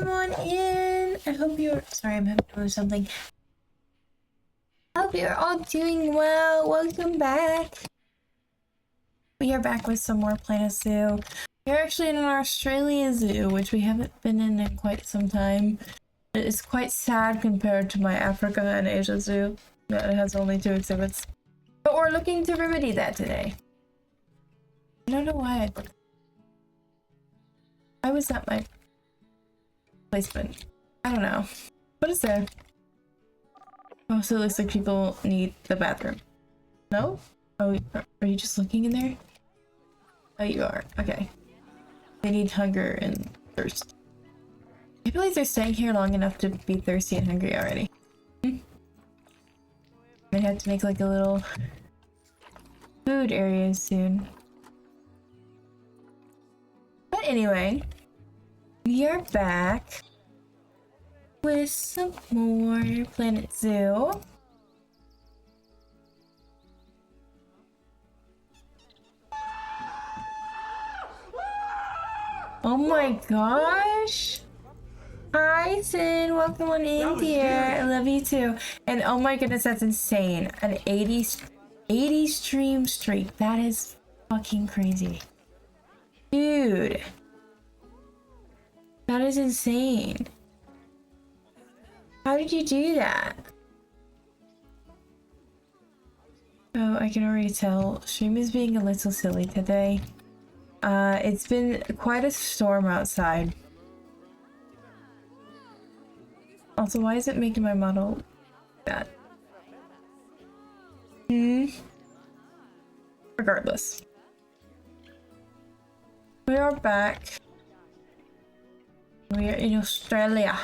Come on in. I hope you're sorry, I'm having to do something. I hope you're all doing well. Welcome back. We are back with some more Planet Zoo. We're actually in an Australia zoo, which we haven't been in quite some time. It's quite sad compared to my Africa and Asia zoo that has only 2 exhibits. But we're looking to remedy that today. I don't know why I was at my placement. I don't know. What is there? Oh, so it looks like people need the bathroom. No? Oh, are you just looking in there? Oh, you are. Okay. They need hunger and thirst. I believe they're staying here long enough to be thirsty and hungry already. They have to make like a little food area soon. But anyway, we are back with some more Planet Zoo. Oh my gosh! Hi, Sin. Welcome on in, dear. I love you too. And oh my goodness, that's insane. An 80 stream streak. That is fucking crazy. Dude. That is insane. How did you do that? Oh, I can already tell. Stream is being a little silly today. It's been quite a storm outside. Also, why is it making my model bad? Regardless. We are back. We are in Australia.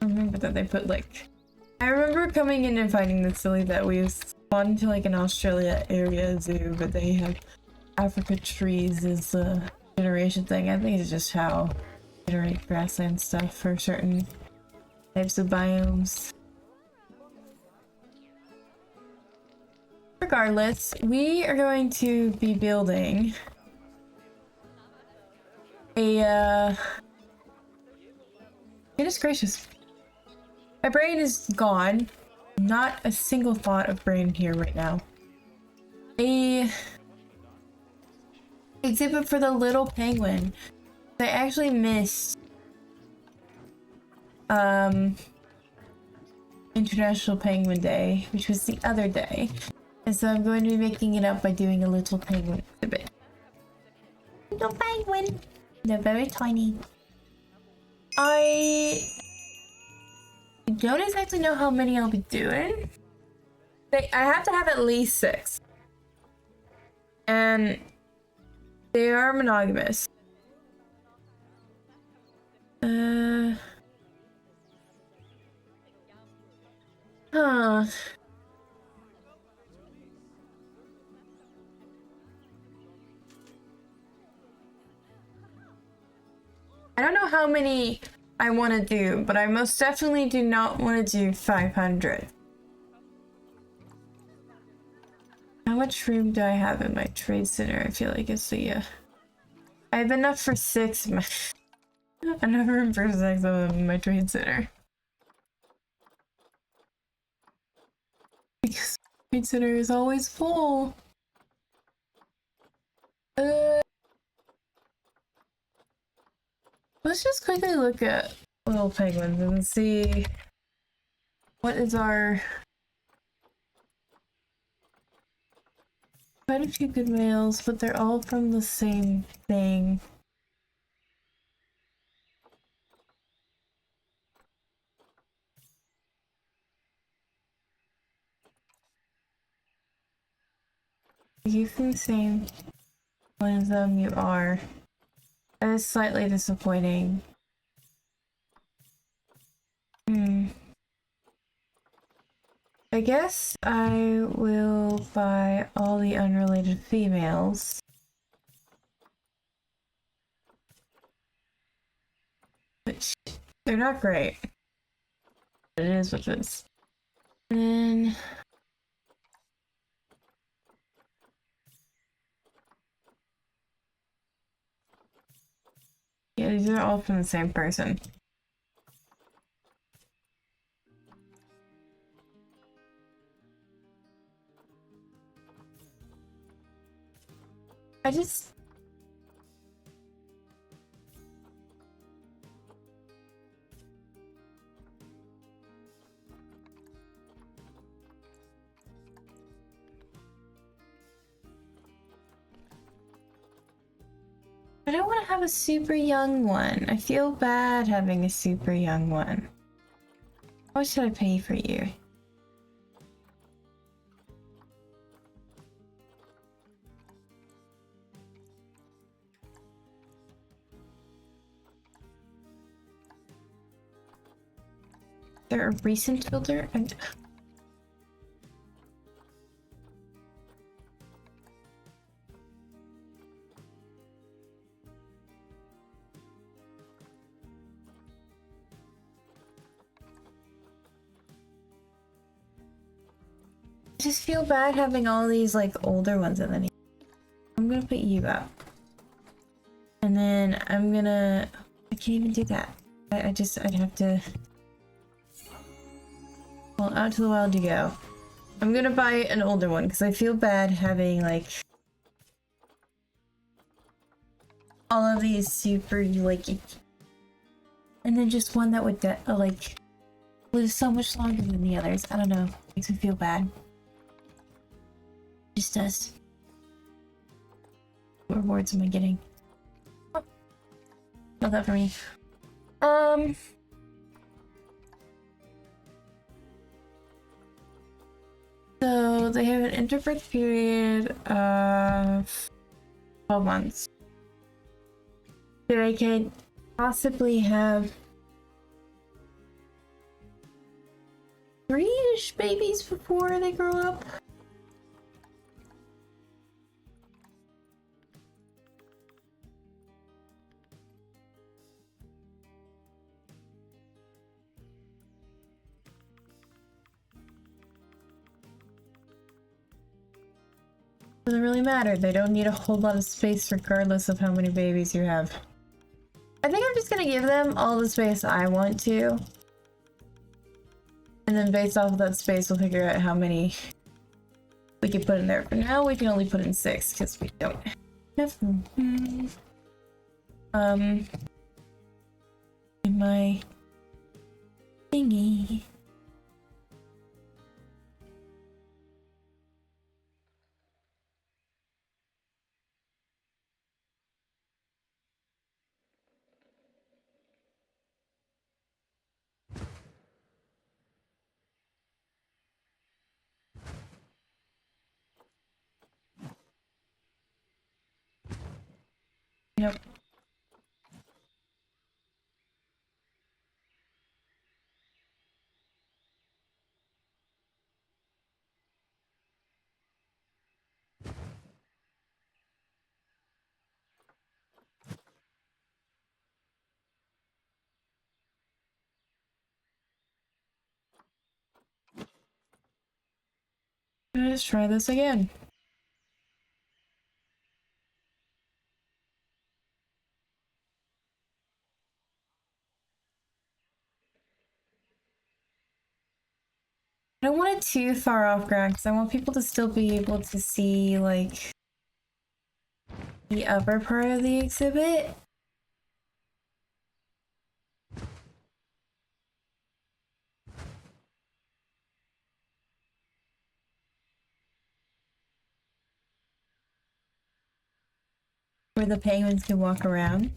I remember that they put like... I remember coming in and finding it silly that we spawned into like an Australia area zoo, but they have Africa trees as a generation thing. I think it's just how they generate grassland stuff for certain types of biomes. Regardless, we are going to be building a goodness gracious. My brain is gone. Not a single thought of brain here right now. A exhibit for the little penguin. I actually missed International Penguin Day, which was the other day. And so I'm going to be making it up by doing a little penguin exhibit. Little penguin! They're very tiny. I don't exactly know how many I'll be doing. I have to have at least 6. And they are monogamous. Huh. I don't know how many I want to do, but I most definitely do not want to do 500. How much room do I have in my trade center? I feel like it's the I have enough for 6. I have room for 6 of them in my trade center. Because the trade center is always full. Let's just quickly look at little penguins and see what is our... Quite a few good males, but they're all from the same thing. You from the same one of them you are. That is slightly disappointing. I guess I will buy all the unrelated females. Which, they're not great. But it is what it is. And then these are all from the same person. I just don't want to have a super young one. I feel bad having a super young one. How much should I pay for you? Is there a recent builder? I just feel bad having all these like older ones and then I'm gonna put you up. And then I'm gonna... I can't even do that. I'd have to... Well, out to the wild you go. I'm gonna buy an older one because I feel bad having like... all of these super like... And then just one that would like... live so much longer than the others. I don't know. Makes me feel bad. Just does. What rewards am I getting? Oh. Not that for me. So they have an interbirth period of 12 months. So I could possibly have 3-ish babies before they grow up. Doesn't really matter. They don't need a whole lot of space regardless of how many babies you have. I think I'm just gonna give them all the space I want to. And then based off of that space, we'll figure out how many we can put in there. For now, we can only put in 6 because we don't have them. In my thingy. Yep. Let's try this again. I don't want it too far off ground because I want people to still be able to see like the upper part of the exhibit. Where the penguins can walk around.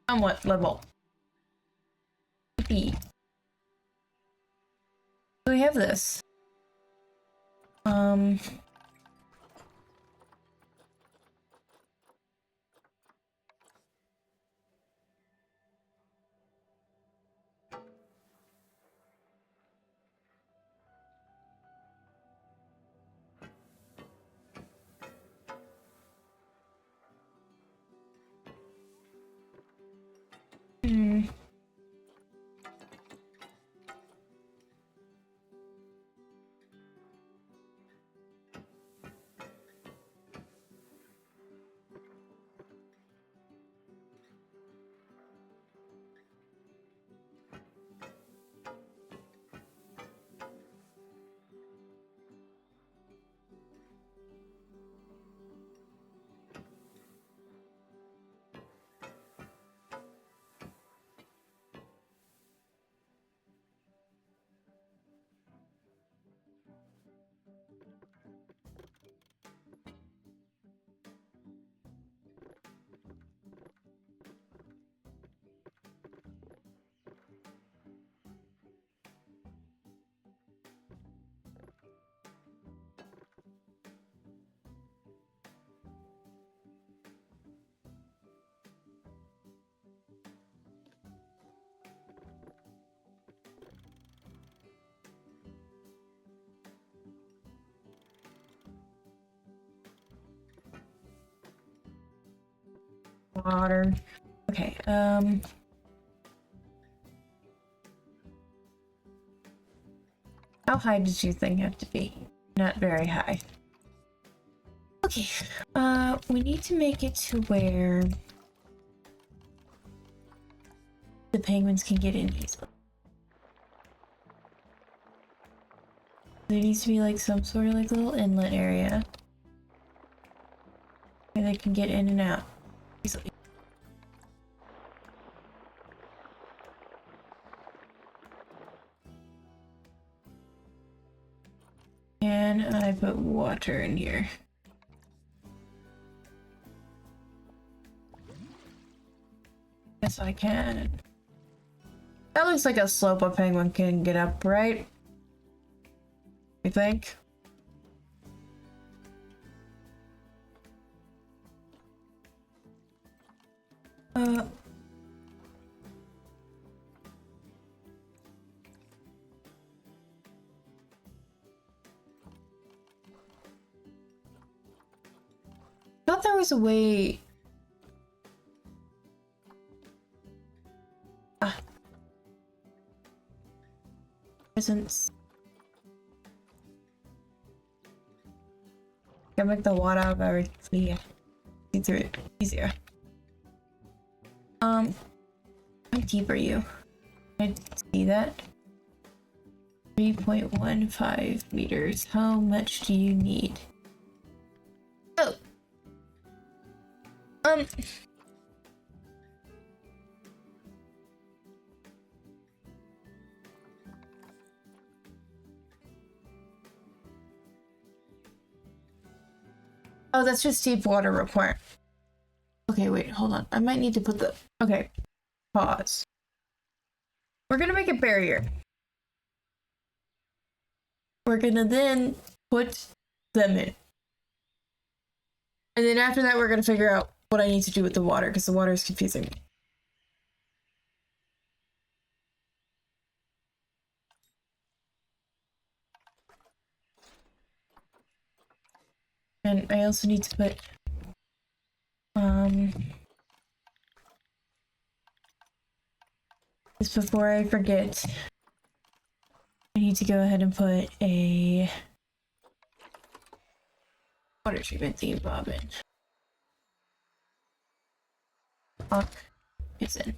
Somewhat level. B. So we have this. Water. Okay, how high did you think it have to be? Not very high. Okay, we need to make it to where the penguins can get in easily. There needs to be like some sort of like little inlet area where they can get in and out easily. And I put water in here. Yes, I can. That looks like a slope a penguin can get up, right? You think? Thought there was a way. Presence. Can make the water very clear. See through it easier. How deep are you? Can I see that? 3.15 meters. How much do you need? Oh. Oh, that's just deep water requirement. Okay, wait, hold on. I might need to put the... Okay, pause. We're gonna make a barrier. We're gonna then put them in. And then after that, we're gonna figure out what I need to do with the water, because the water is confusing me. And I also need to put... Just before I forget, I need to go ahead and put a water treatment theme bob in. Lock is in.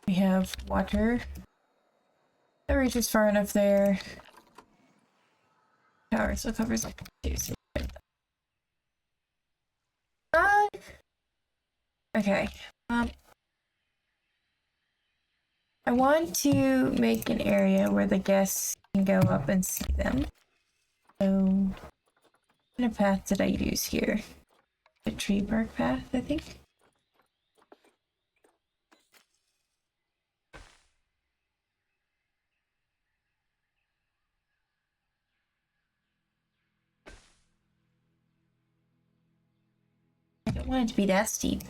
We have water that reaches far enough there. Tower still covers like 2. Okay. I want to make an area where the guests can go up and see them. So, what kind of path did I use here? A tree bark path, I think. Don't want it to be that steep.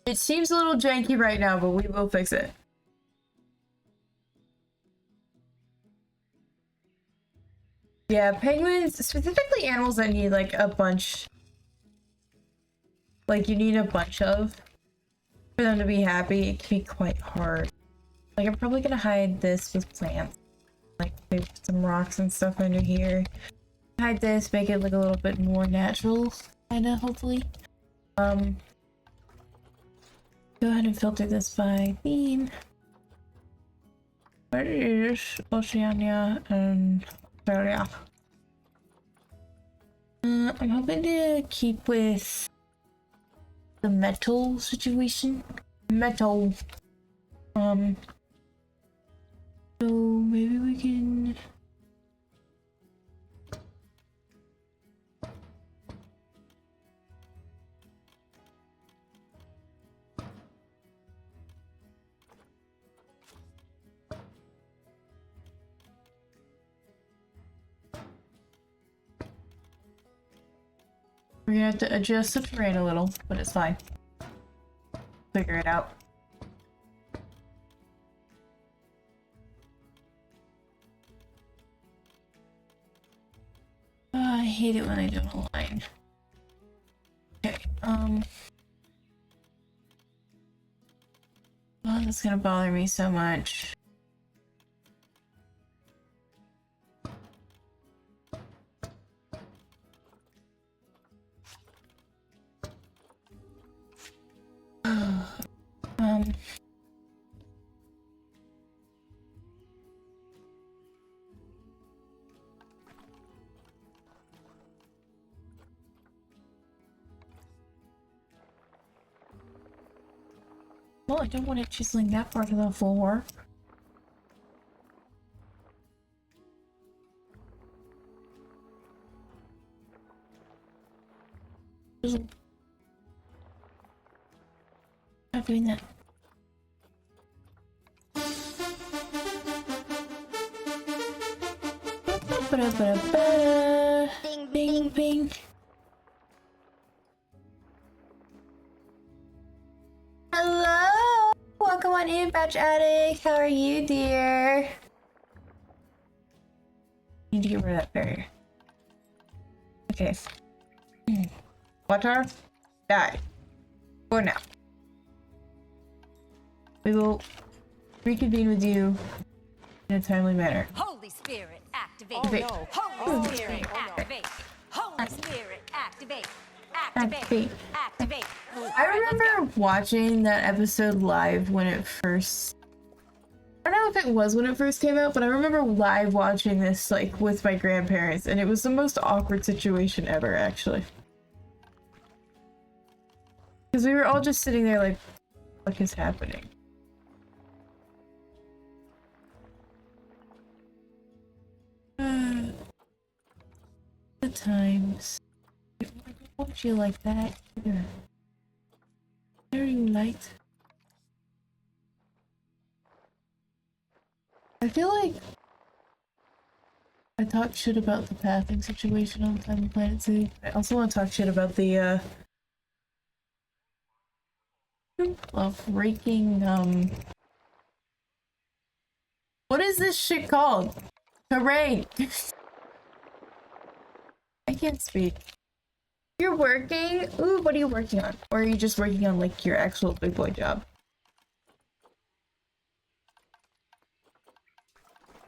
It seems a little janky right now, but we will fix it. Yeah, penguins, specifically animals that need like a bunch. Like you need a bunch of for them to be happy. It can be quite hard. Like I'm probably gonna hide this with plants. Like maybe put some rocks and stuff under here. Hide this, make it look a little bit more natural, kinda, hopefully. Go ahead and filter this by theme. Where is Oceania and Australia? I'm hoping to keep with the metal situation. Metal. So maybe we can. We're gonna have to adjust the terrain a little, but it's fine. Figure it out. I hate it when I don't align. Okay, oh, that's gonna bother me so much. Well, I don't want it chiseling that part of the floor. Not doing that. Bing, bing, bing. Hello! Welcome on in, Batch Addict. How are you, dear? Need to get rid of that barrier. Okay. Water, die. For now. We will reconvene with you in a timely manner. Holy Spirit, activate. Oh, no. Holy Spirit, activate. Holy Spirit, activate. Activate. Activate. I remember watching that episode live when it first. I don't know if it was when it first came out, but I remember live watching this like with my grandparents, and it was the most awkward situation ever, actually. Because we were all just sitting there like, what is happening? The times. I don't want you like that either. Very light. I feel like I talk shit about the pathing situation on Time of Planet Zoo. I also want to talk shit about the freaking what is this shit called? Terrain. I can't speak. You're working? Ooh, what are you working on? Or are you just working on like your actual big boy job?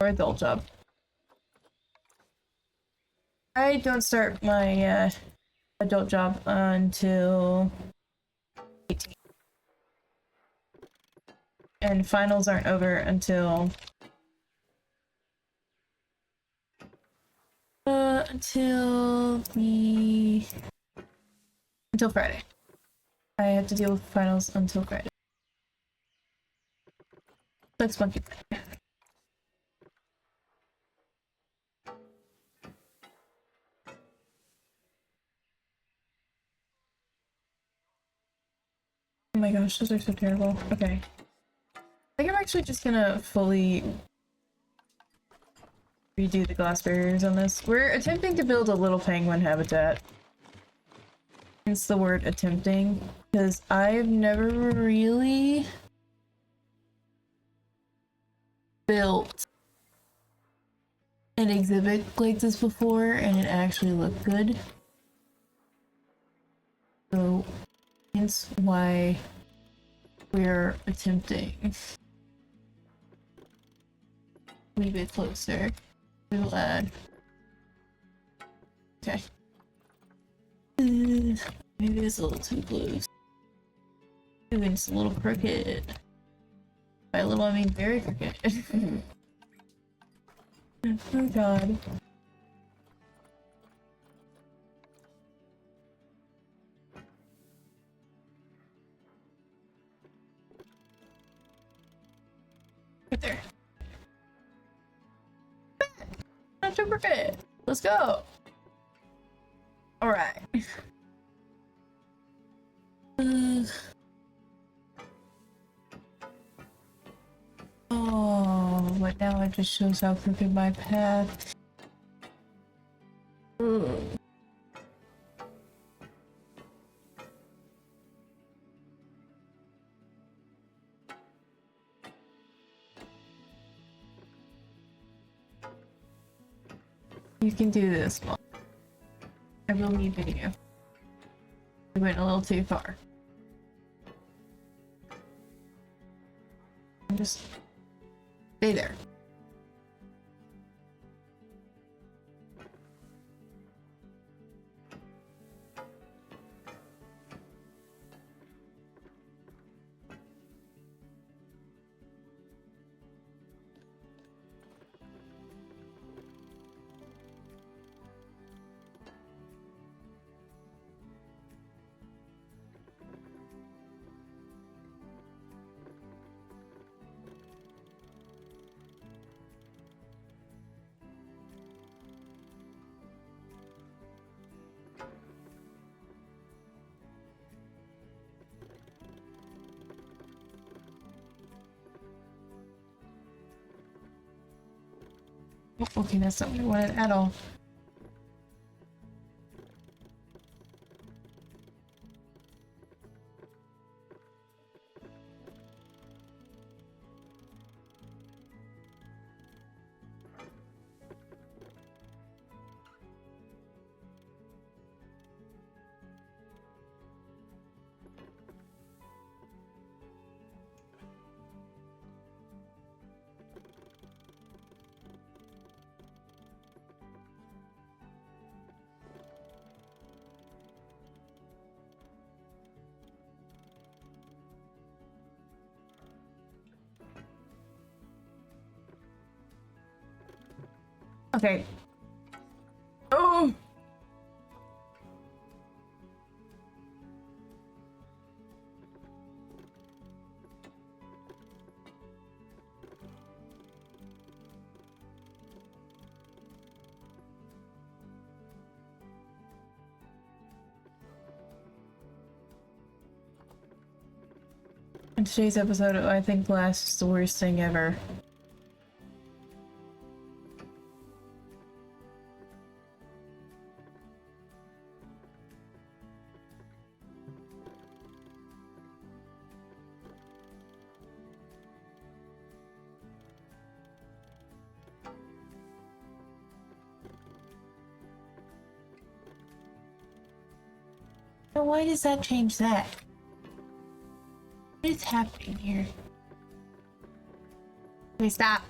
or adult job. I don't start my adult job until 18. And finals aren't over until until Friday. I have to deal with finals until Friday. That's monkey Friday. Oh my gosh, those are so terrible. Okay. I think I'm actually just gonna fully redo the glass barriers on this. We're attempting to build a little penguin habitat. Hence the word attempting, because I've never really built an exhibit like this before and it actually looked good. So hence why we're attempting. A little bit closer. We will add. Okay. Maybe it's a little too close. Maybe it's a little crooked. By a little, I mean very crooked. Oh god. Right there. Not too crooked. Let's go. Alright. Oh, but now it just shows how crooked my path. You can do this, Mom. I believe in you. You went a little too far. Just stay there. Oh, okay, that's not what I wanted at all. Okay. Oh! In today's episode, I think glass is the worst thing ever. Now why does that change that? What is happening here? Okay, stop.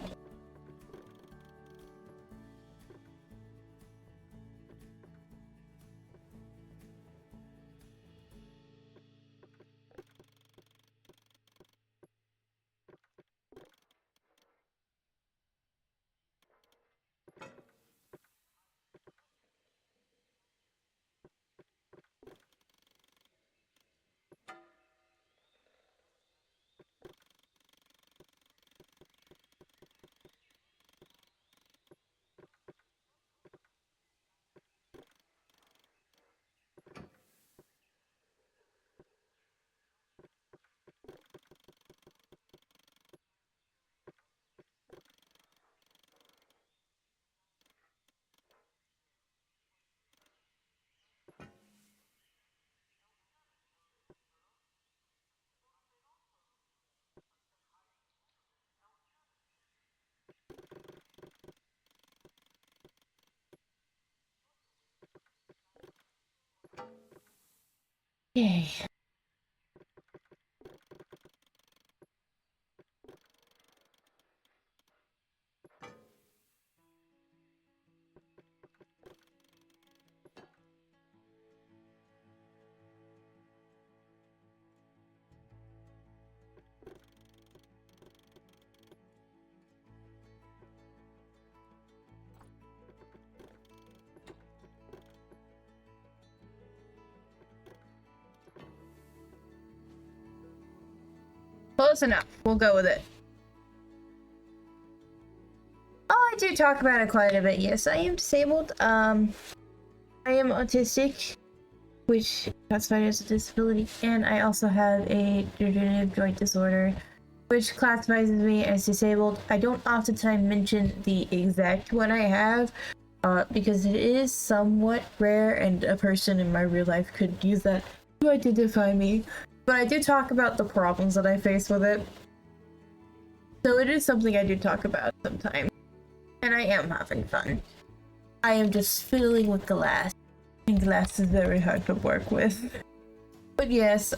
Yay. Close enough. We'll go with it. Oh, I do talk about it quite a bit. Yes, I am disabled. I am autistic, which classified as a disability, and I also have a degenerative joint disorder, which classifies me as disabled. I don't oftentimes mention the exact one I have, because it is somewhat rare, and a person in my real life could use that to identify me. But I do talk about the problems that I face with it. So it is something I do talk about sometimes. And I am having fun. I am just fiddling with glass. And glass is very hard to work with. But yes,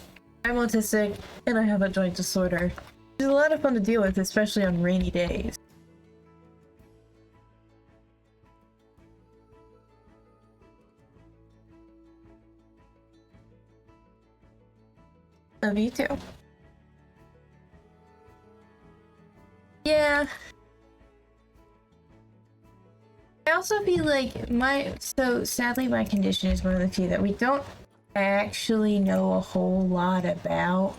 I'm autistic and I have a joint disorder. It's a lot of fun to deal with, especially on rainy days. Me too. Yeah. I also feel like so sadly my condition is one of the few that we don't actually know a whole lot about.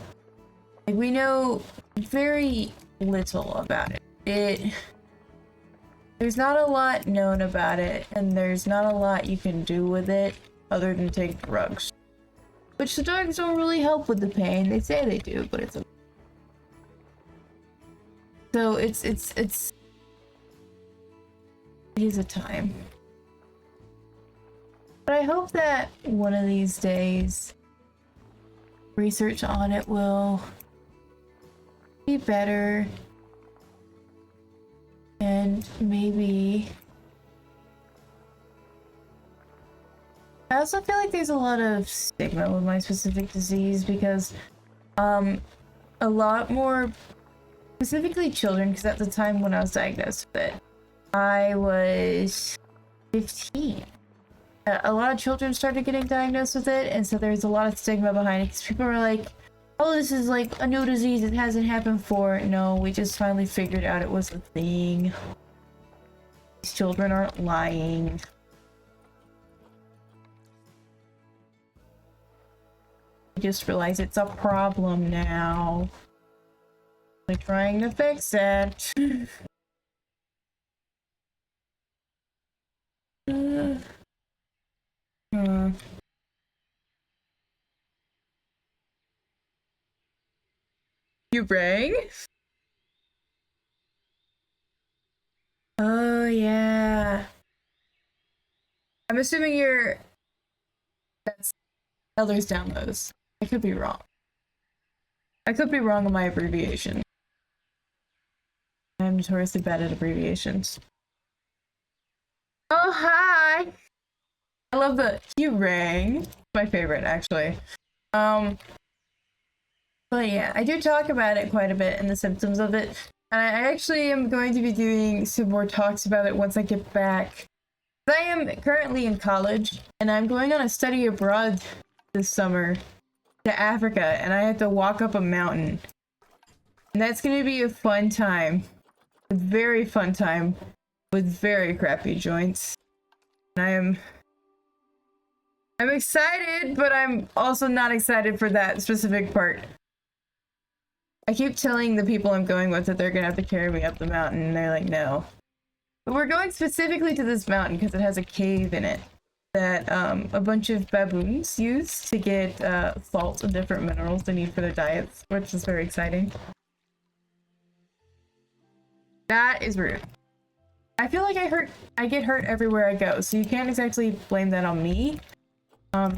Like, we know very little about it. There's not a lot known about it, and there's not a lot you can do with it other than take drugs. Which the drugs don't really help with the pain. They say they do, but it's so it is a time. But I hope that one of these days research on it will be better, and maybe I also feel like there's a lot of stigma with my specific disease because a lot more, specifically children, because at the time when I was diagnosed with it, I was 15. A lot of children started getting diagnosed with it, and so there's a lot of stigma behind it because people are like, oh, this is like a new disease, it hasn't happened before. No, we just finally figured out it was a thing. These children aren't lying. I just realized it's a problem now. We're trying to fix it. You rang? Oh yeah. I'm assuming that's Elders downloads. I could be wrong. I could be wrong on my abbreviation. I'm notoriously bad at abbreviations. Oh, hi! I love the you rang. My favorite, actually. But yeah, I do talk about it quite a bit and the symptoms of it. And I actually am going to be doing some more talks about it once I get back. I am currently in college, and I'm going on a study abroad this summer to Africa, and I have to walk up a mountain. And that's going to be a fun time. A very fun time with very crappy joints. And I'm excited, but I'm also not excited for that specific part. I keep telling the people I'm going with that they're going to have to carry me up the mountain, and they're like, no. But we're going specifically to this mountain because it has a cave in it that a bunch of baboons use to get salt and different minerals they need for their diets, which is very exciting. That is rude. I feel like I get hurt everywhere I go, so you can't exactly blame that on me. I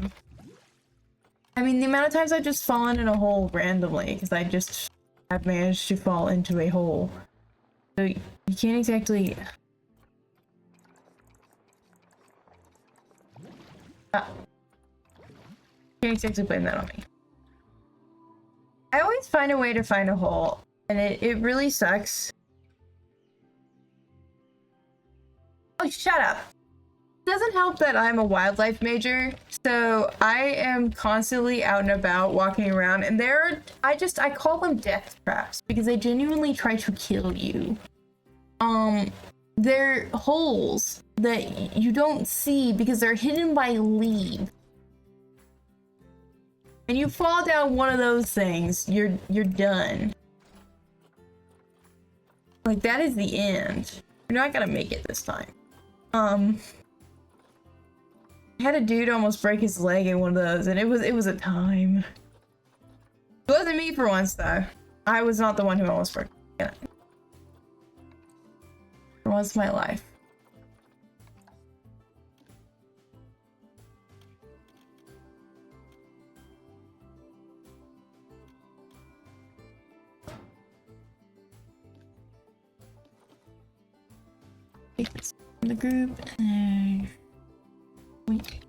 mean, the amount of times I've just fallen in a hole randomly because I just have managed to fall into a hole. So you can't exactly... Can't can't exactly blame that on me. I always find a way to find a hole, and it really sucks. Oh, shut up. It doesn't help that I'm a wildlife major, so I am constantly out and about walking around, and I call them death traps because they genuinely try to kill you. They're holes that you don't see because they're hidden by leaves. And you fall down one of those things, you're done. Like, that is the end. You're not gonna make it this time. I had a dude almost break his leg in one of those, and it was a time. It wasn't me for once, though. I was not the one who almost broke it. For once in my life. Take this from the group and wait.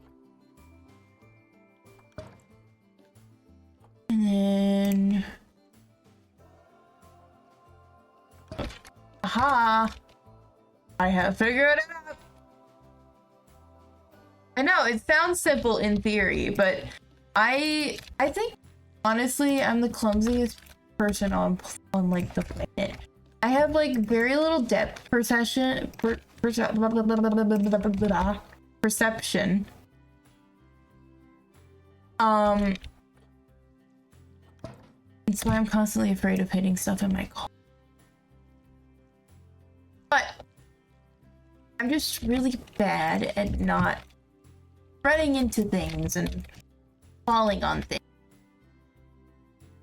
And then aha! I have figured it out. I know it sounds simple in theory, but I think honestly I'm the clumsiest person on like the planet. I have like very little depth perception. Perception. And so I'm constantly afraid of hitting stuff in my car. But I'm just really bad at not running into things and falling on things.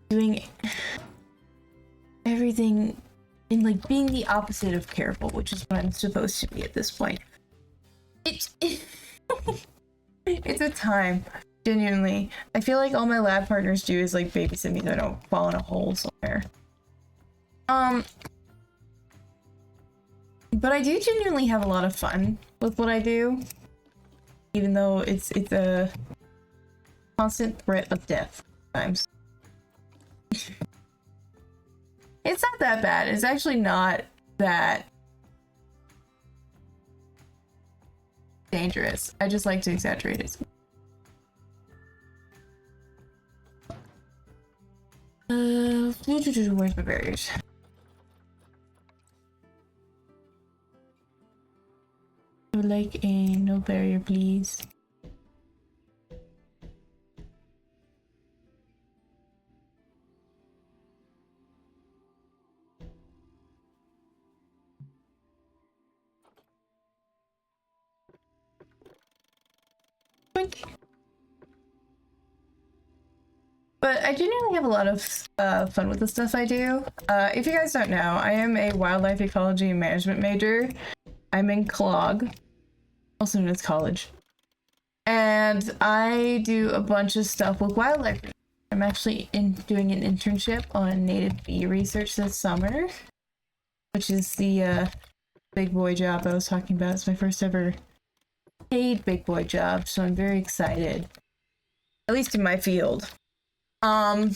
Doing everything in like being the opposite of careful, which is what I'm supposed to be at this point. It's a time, genuinely. I feel like all my lab partners do is like babysit me so I don't fall in a hole somewhere. But I do genuinely have a lot of fun with what I do, even though it's a constant threat of death sometimes. It's not that bad. It's actually not that dangerous. I just like to exaggerate it. Where's my barriers? I would like a no barrier, please. But I genuinely have a lot of fun with the stuff I do. If you guys don't know, I am a wildlife ecology and management major. I'm in CLOG, also known as college. And I do a bunch of stuff with wildlife. I'm actually doing an internship on native bee research this summer, which is the big boy job I was talking about. It's my first ever paid big boy job, so I'm very excited. At least in my field. So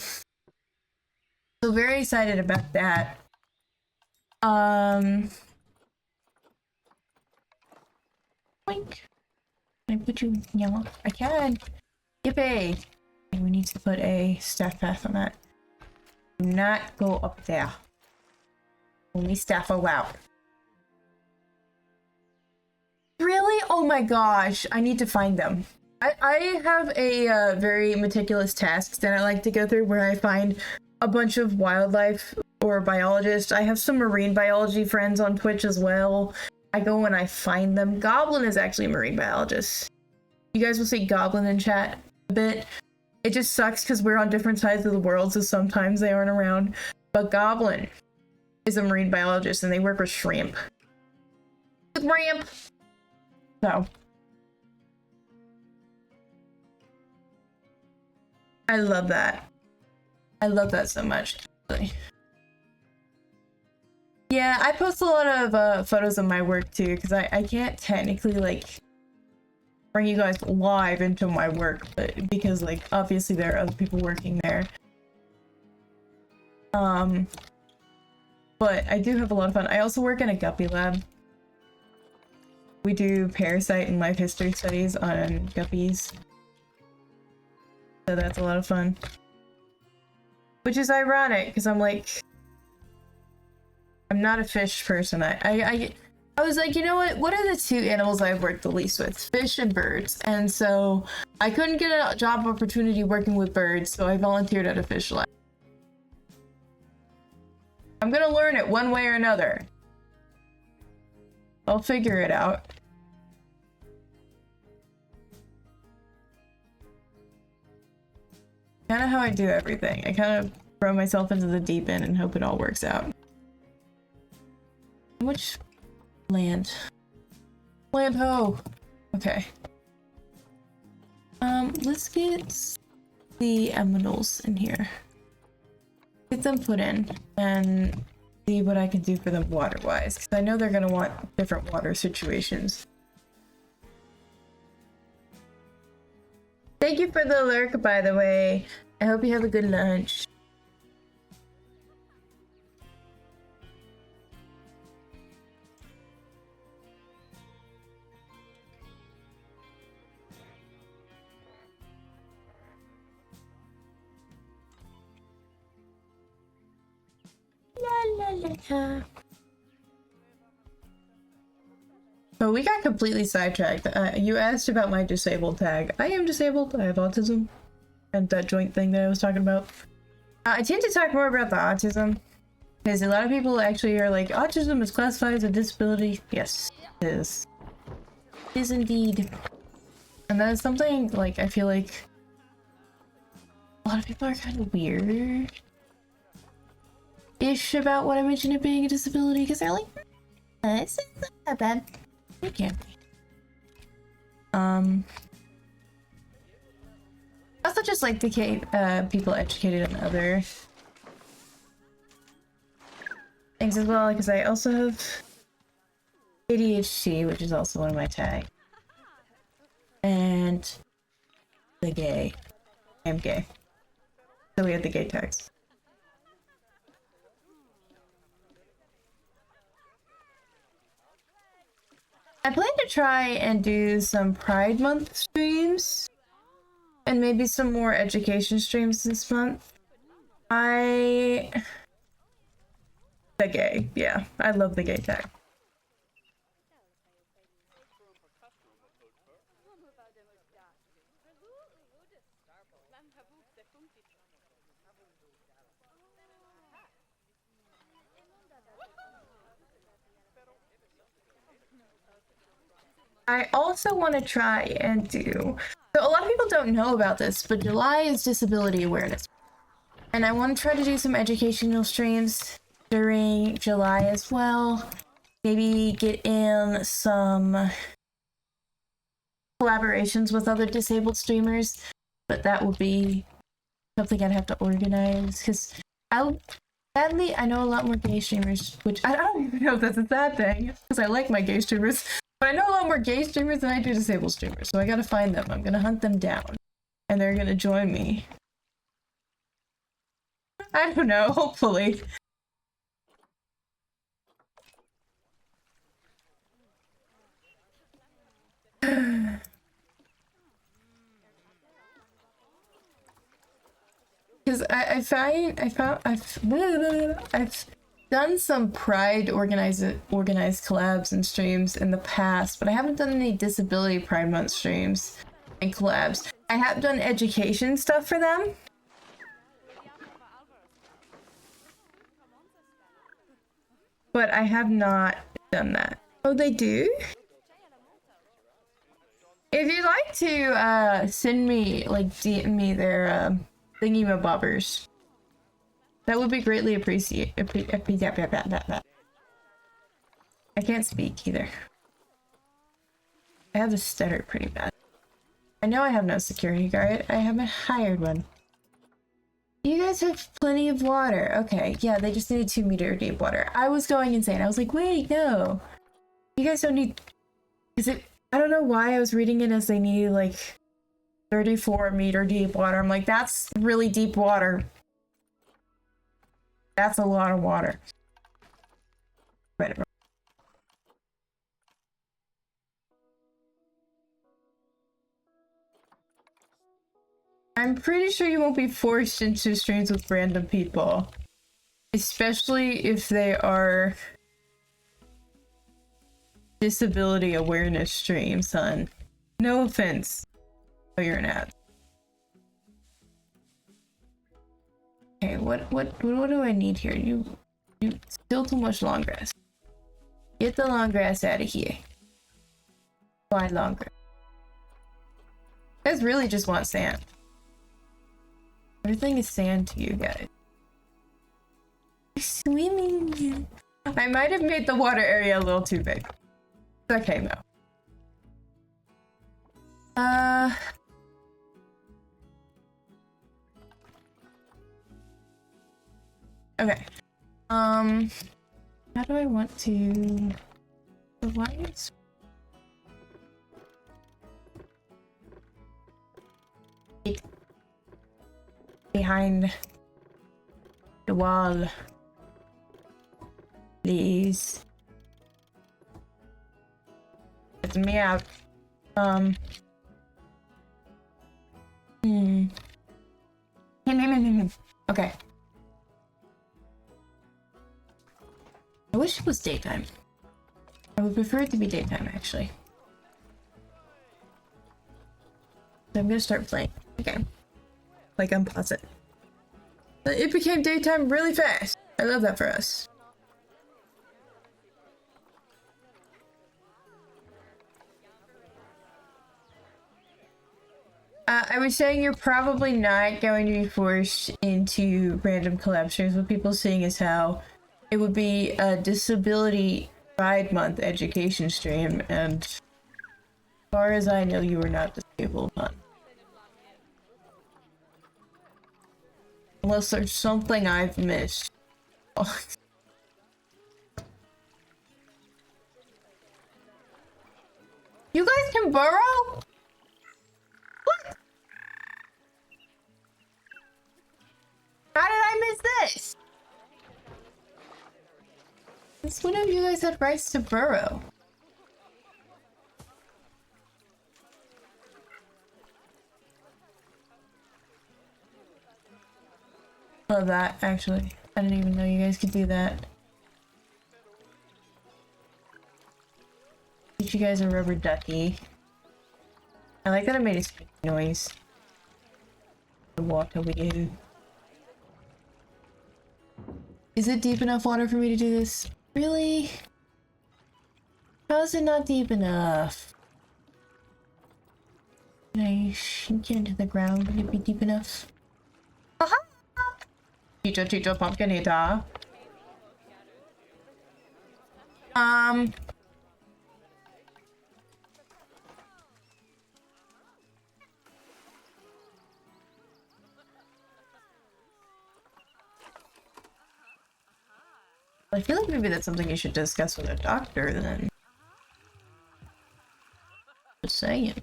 very excited about that. Boink. Can I put you in yellow? I can. Yippee! We need to put a staff path on that. Do not go up there. Only staff allowed. Really? Oh my gosh, I need to find them. I have a very meticulous task that I like to go through where I find a bunch of wildlife or biologists. I have some marine biology friends on Twitch as well. I go and I find them. Goblin is actually a marine biologist. You guys will see Goblin in chat a bit. It just sucks because we're on different sides of the world, so sometimes they aren't around. But Goblin is a marine biologist and they work with shrimp. With ramp! So. I love that. I love that so much. Really. Yeah, I post a lot of photos of my work too, because I can't technically like bring you guys live into my work, but because like obviously there are other people working there. But I do have a lot of fun. I also work in a guppy lab. We do parasite and life history studies on guppies. So that's a lot of fun. Which is ironic, because I'm like... I'm not a fish person. I was like, you know what are the two animals I've worked the least with? Fish and birds. And so I couldn't get a job opportunity working with birds, so I volunteered at a fish lab. I'm gonna learn it one way or another. I'll figure it out. Kind of how I do everything. I kind of throw myself into the deep end and hope it all works out. How much land? Land ho! Okay. Let's get the aminals in here. Get them put in and see what I can do for them water-wise, because I know they're gonna want different water situations. Thank you for the lurk, by the way. I hope you have a good lunch. La la la la. Oh, we got completely sidetracked. You asked about my disabled tag. I am disabled. I have autism. And that joint thing that I was talking about. I tend to talk more about the autism. Because a lot of people actually are like, autism is classified as a disability. Yes, it is. It is indeed. And that is something, like, I feel like a lot of people are kind of weird-ish about what I mentioned it being a disability. Because they're like, it's not that bad. It can't be. I also just like to keep people educated on other things as well, because I also have ADHD, which is also one of my tags. And the gay. I'm gay. So we have the gay tags. I plan to try and do some Pride Month streams. And maybe some more education streams this month. The gay, yeah. I love the gay tag. I also want to try and do... So a lot of people don't know about this, but July is Disability Awareness. And I want to try to do some educational streams during July as well. Maybe get in some collaborations with other disabled streamers. But that would be something I'd have to organize. Because sadly, I know a lot more gay streamers, which I don't even know if that's a sad thing. Because I like my gay streamers. But I know a lot more gay streamers than I do disabled streamers, so I gotta find them. I'm gonna hunt them down. And they're gonna join me. I don't know, hopefully. Because I've done some Pride organized collabs and streams in the past, but I haven't done any Disability Pride Month streams and collabs. I have done education stuff for them. But I have not done that. Oh, they do? If you'd like to send me, like, DM me their thingy-mabobbers, that would be greatly appreciated. I can't speak either. I have to stutter pretty bad. I know I have no security guard. I haven't hired one. You guys have plenty of water. Okay, yeah, they just needed 2-meter deep water. I was going insane. I was like, wait, no. You guys don't need... Is it... I don't know why I was reading it as they needed like 34-meter deep water. I'm like, that's really deep water. That's a lot of water. Whatever. I'm pretty sure you won't be forced into streams with random people. Especially if they are disability awareness streams, son. No offense. Oh, you're an ad. Okay, what do I need here? You still too much long grass. Get the long grass out of here. Why long grass? You guys really just want sand. Everything is sand to you guys. Swimming. I might have made the water area a little too big. It's okay though. Okay. How do I want to... Why is... behind the wall. Please. It's me out. Okay. I wish it was daytime. I would prefer it to be daytime, actually. So I'm gonna start playing again. Like, I'm positive. It became daytime really fast. I love that for us. I was saying you're probably not going to be forced into random collab streams with people, seeing as how it would be a Disability Pride Month education stream, and as far as I know, you are not disabled, huh? Unless there's something I've missed. Oh. You guys can burrow? What? How did I miss this? Since when have you guys had rights to burrow? Love that, actually. I didn't even know you guys could do that. Teach you guys a rubber ducky. I like that I made a squeaky noise. The water wheel. Is it deep enough water for me to do this? Really? How is it not deep enough? Can I sink it into the ground? Would it be deep enough? Aha! Teacher, pumpkin eater. I feel like maybe that's something you should discuss with a doctor then. Just saying.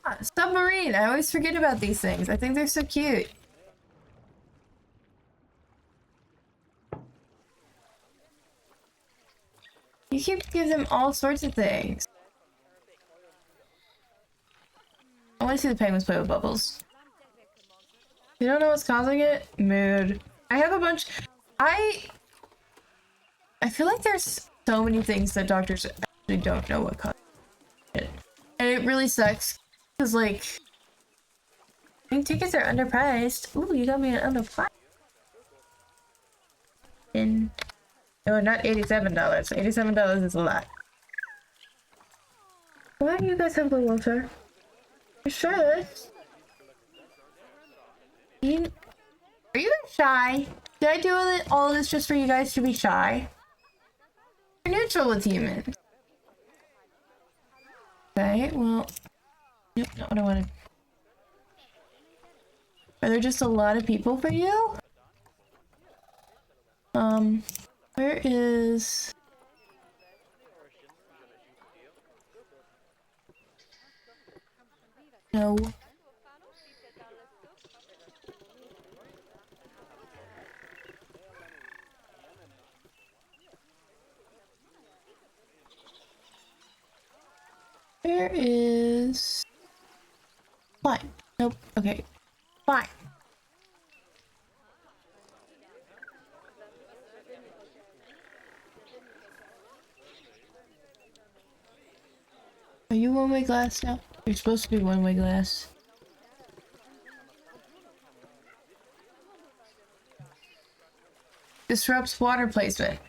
Ah, submarine! I always forget about these things. I think they're so cute. You can give them all sorts of things. I want to see the penguins play with bubbles. You don't know what's causing it? Mood. I have a bunch. I feel like there's so many things that doctors actually don't know what causes it. And it really sucks. Because, like, I think tickets are underpriced. Ooh, you got me an underpriced. No, not $87. $87 is a lot. Why do you guys have the wheelchair? You should. Are you shy? Did I do all of this just for you guys to be shy? You're neutral with humans. Okay, well... Nope, not what I wanted. Are there just a lot of people for you? Where is... No. There is... Fine. Nope. Okay. Fine. Are you one-way glass now? You're supposed to be one-way glass. Disrupts water placement.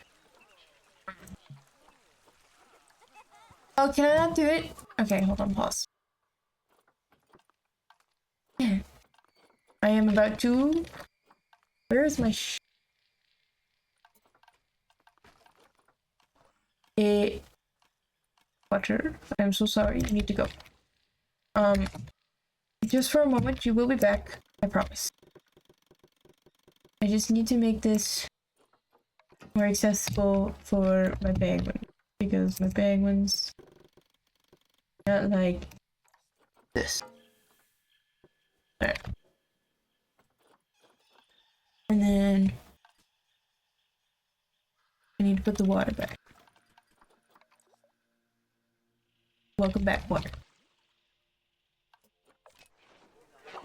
Oh, can I not do it? Okay, hold on, pause. I am about to... Where is my Water. I'm so sorry, you need to go. Just for a moment, you will be back. I promise. I just need to make this more accessible for my penguin. Because my penguins not like this. There. And then I need to put the water back. Welcome back, water.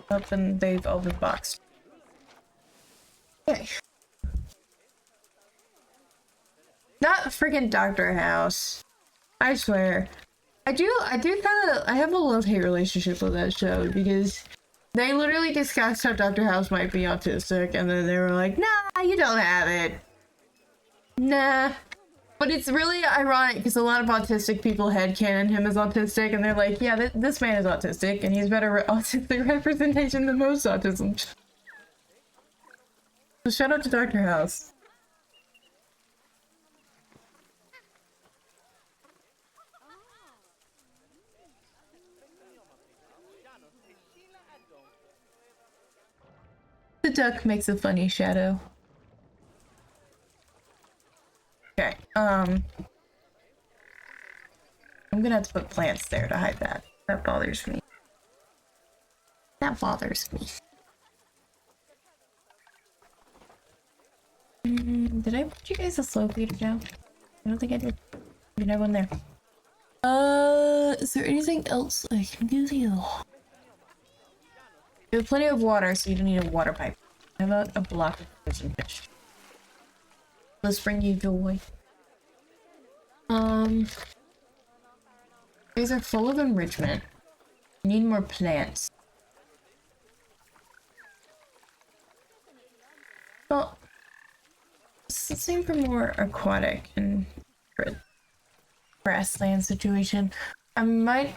Oh, and they've all been boxed. Okay. Not freaking Doctor House. I swear. I have a love-hate relationship with that show because they literally discussed how Dr. House might be autistic and then they were like, nah, you don't have it. Nah. But it's really ironic because a lot of autistic people headcanon him as autistic and they're like, yeah, this man is autistic and he's better autistic representation than most autism. So shout out to Dr. House. The duck makes a funny shadow. Okay, I'm gonna have to put plants there to hide that. That bothers me. That bothers me. Did I put you guys a slow feeder down? I don't think I did. You have one there. Is there anything else I can do to you? You have plenty of water, so you don't need a water pipe. How about a block of frozen fish? Let's bring you joy. These are full of enrichment. Need more plants. Well, it's the same for more aquatic and grassland situation. I might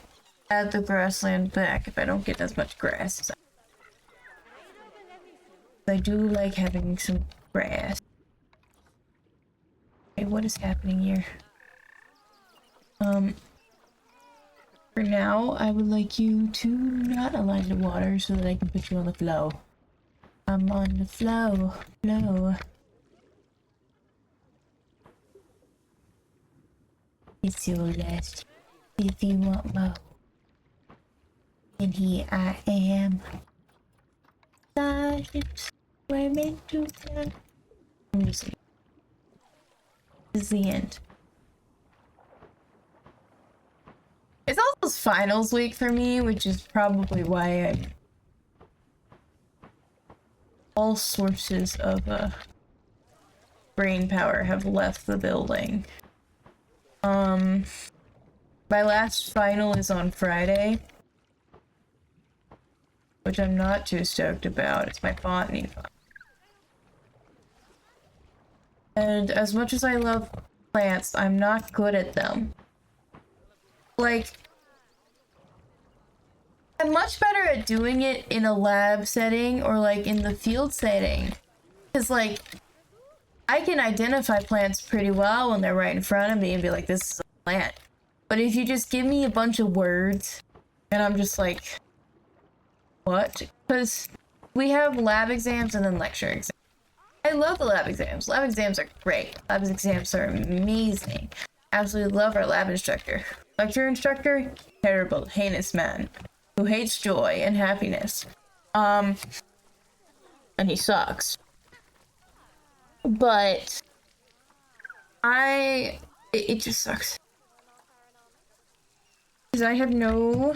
add the grassland back if I don't get as much grass. I do like having some grass. Okay, what is happening here? For now, I would like you to not align the water so that I can put you on the flow. I'm on the flow. It's your last. If you want more. And here I am. Starship swimming to town. Music. This is the end. It's almost finals week for me, which is probably why all sources of brain power have left the building. My last final is on Friday, which I'm not too stoked about. It's my botany final. And as much as I love plants, I'm not good at them. Like, I'm much better at doing it in a lab setting or like in the field setting. Because like, I can identify plants pretty well when they're right in front of me and be like, this is a plant. But if you just give me a bunch of words and I'm just like, what? Because we have lab exams and then lecture exams. I love the lab exams. Lab exams are great. Lab exams are amazing. Absolutely love our lab instructor. Lecture instructor, terrible, heinous man. who hates joy and happiness. And he sucks. But it just sucks. Because I have no...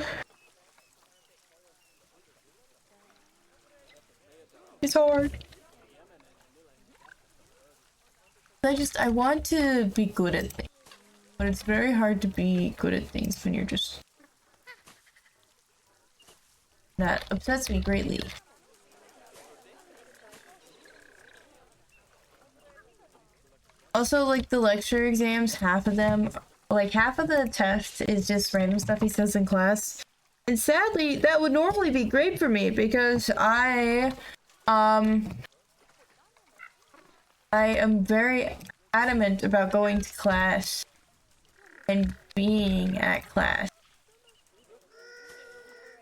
It's hard. I want to be good at things. But it's very hard to be good at things when you're just... That upsets me greatly. Also, like, the lecture exams, half of them, like, half of the test is just random stuff he says in class. And sadly, that would normally be great for me because I am very adamant about going to class and being at class.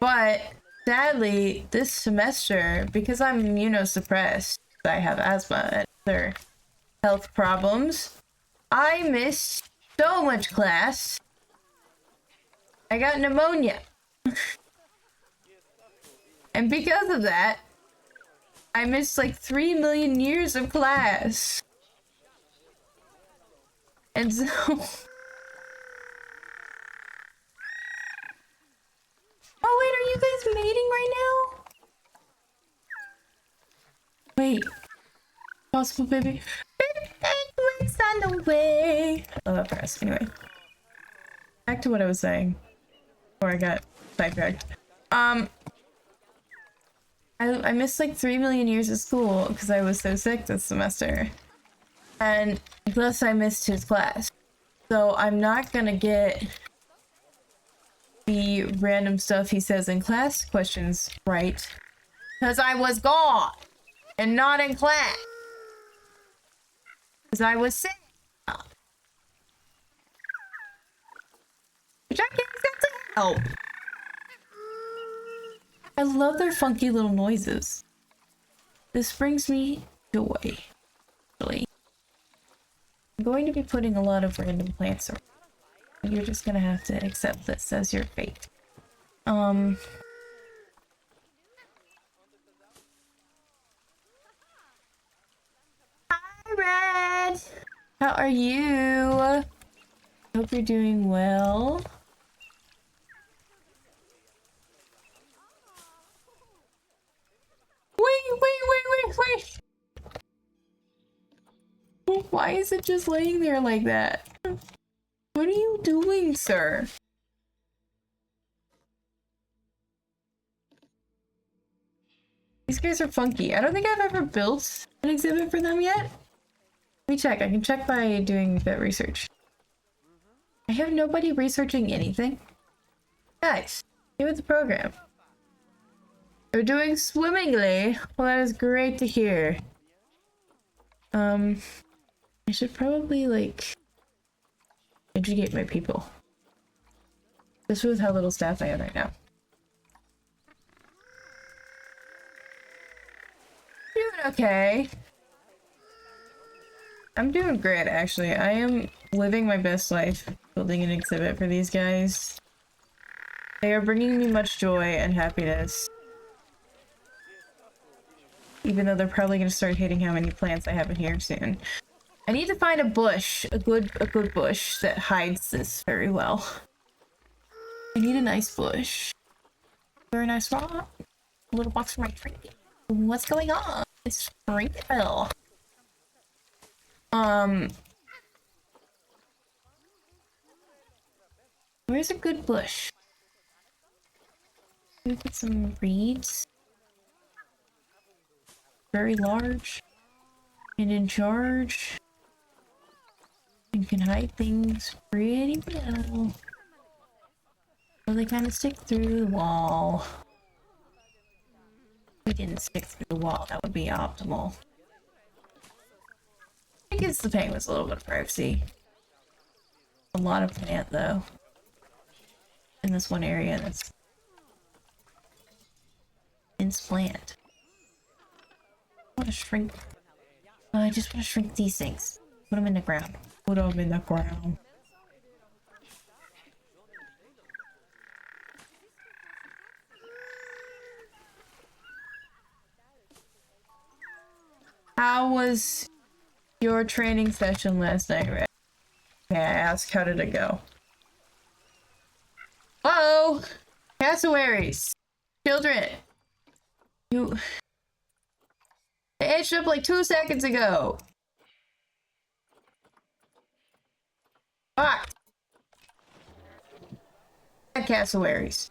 But sadly, this semester, because I'm immunosuppressed, I have asthma and other health problems, I missed so much class. I got pneumonia. And because of that, I missed like 3 million years of class. And so... Oh wait, are you guys mating right now? Wait. Possible baby. It's on the way. Oh, that press. Anyway. Back to what I was saying. Before I got sidetracked. I missed like 3 million years of school because I was so sick this semester. And plus I missed his class. So I'm not gonna get the random stuff he says in class questions right. Because I was gone and not in class. Because I was sick. Which I can't exactly help. I love their funky little noises. This brings me joy. Really. I'm going to be putting a lot of random plants around. You're just gonna have to accept this as your fate. Hi, Red! How are you? Hope you're doing well. Wait! Why is it just laying there like that? What are you doing, sir? These guys are funky. I don't think I've ever built an exhibit for them yet. Let me check. I can check by doing that research. I have nobody researching anything. Guys, get with the program. We're doing swimmingly. Well, that is great to hear. I should probably, like, educate my people. This was how little staff I have right now. Doing okay. I'm doing great, actually. I am living my best life building an exhibit for these guys. They are bringing me much joy and happiness. Even though they're probably going to start hating how many plants I have in here soon. I need to find a bush, a good bush that hides this very well. I need a nice bush. Very nice rock. A little box for my tree. What's going on? It's Springville. Where's a good bush? Can we put some reeds? Very large and in charge and can hide things pretty well. So they kind of stick through the wall. If we didn't stick through the wall, that would be optimal. I guess the penguins a little bit of privacy. A lot of plant though. In this one area that's dense plant. I want to shrink. I just want to shrink these things. Put them in the ground. Put them in the ground. How was your training session last night, Ray? May I ask, how did it go? Uh-oh! Cassowaries! Children! You... They aged up like 2 seconds ago! Fuck! Cassowaries.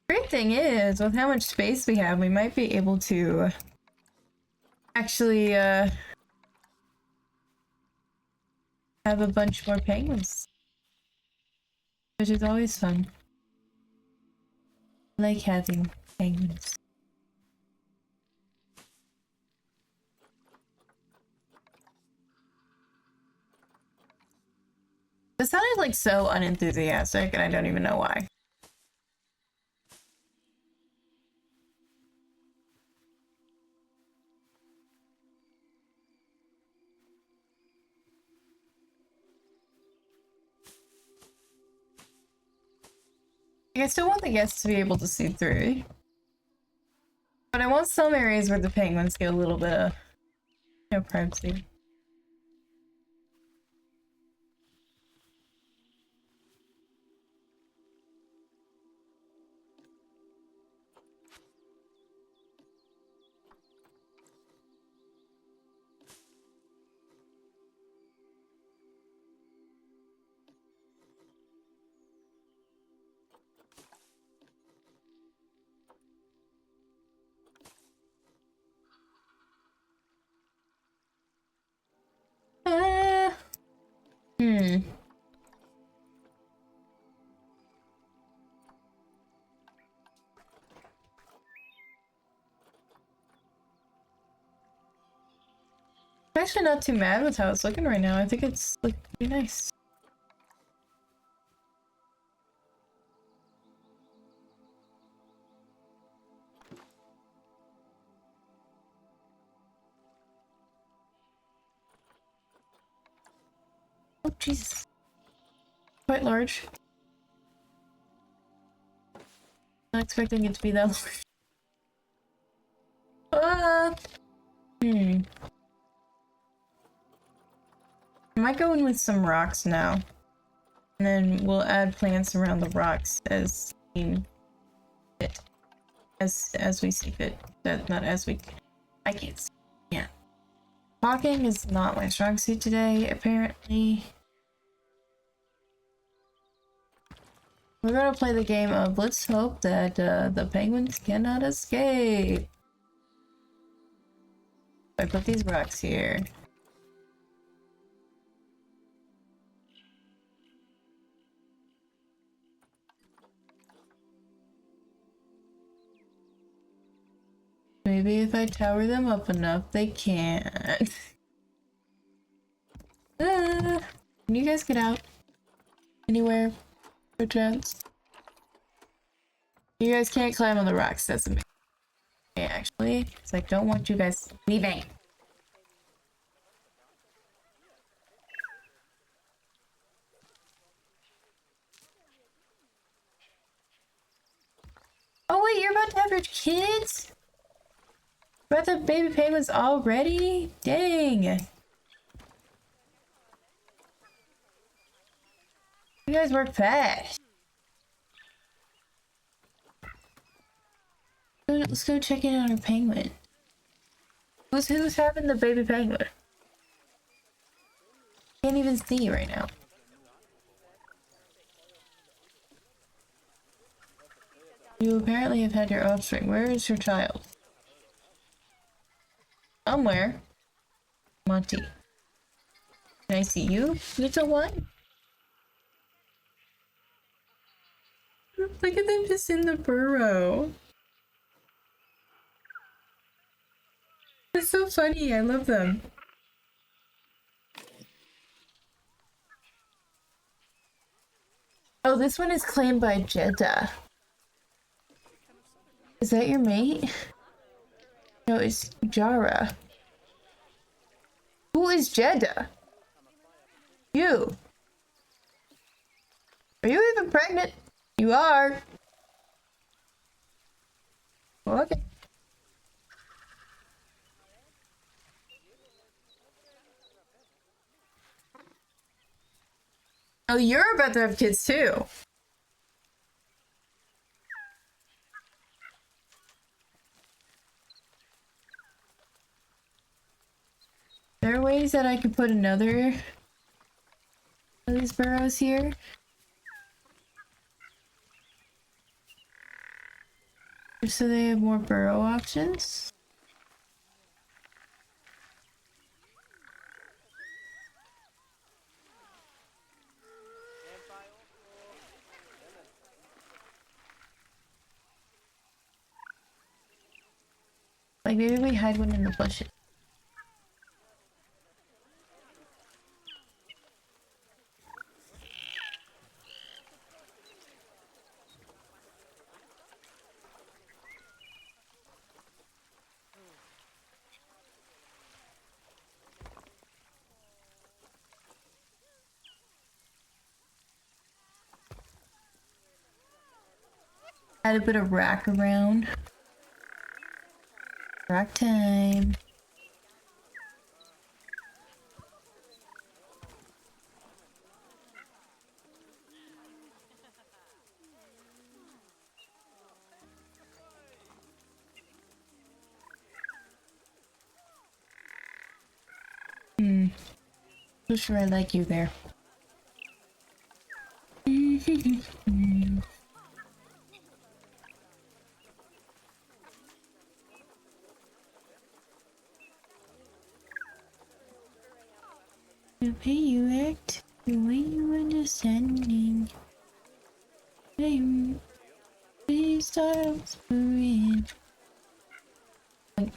Great thing is, with how much space we have, we might be able to actually have a bunch more penguins, which is always fun. I like having penguins. This sounded like so unenthusiastic, and I don't even know why. I still want the guests to be able to see through. But I want some areas where the penguins get a little bit of privacy. Hmm. I'm actually not too mad with how it's looking right now. I think it's like pretty nice. Oh Jesus. Quite large. Not expecting it to be that large. Hmm. I might go in with some rocks now. And then we'll add plants around the rocks as seen fit. As we see fit. Not as we... I can't see. Yeah. Talking is not my strong suit today, apparently. We're gonna play the game of let's hope that the penguins cannot escape. I put these rocks here. Maybe if I tower them up enough, they can't. Can you guys get out? Anywhere? Per chance? You guys can't climb on the rocks, that's amazing. Okay, actually, because I don't want you guys leaving. Oh wait, you're about to have your kids? You're about to have baby penguins already? Dang. You guys work fast. Let's go check in on our penguin. Who's having the baby penguin? Can't even see right now. You apparently have had your offspring. Where is your child? Somewhere. Monty. Can I see you, little one? Look at them just in the burrow. It's so funny. I love them. Oh, this one is claimed by Jeddah. Is that your mate? No, it's Jara. Who is Jeddah? You. Are you even pregnant? You are. Okay. Oh, you're about to have kids too. There are ways that I could put another of these burrows here. Just so they have more burrow options. Like maybe we hide one in the bushes. Add a bit of rack around. Rack time. So sure I like you there. The way you act, the way you understanding. Please start whispering. Like,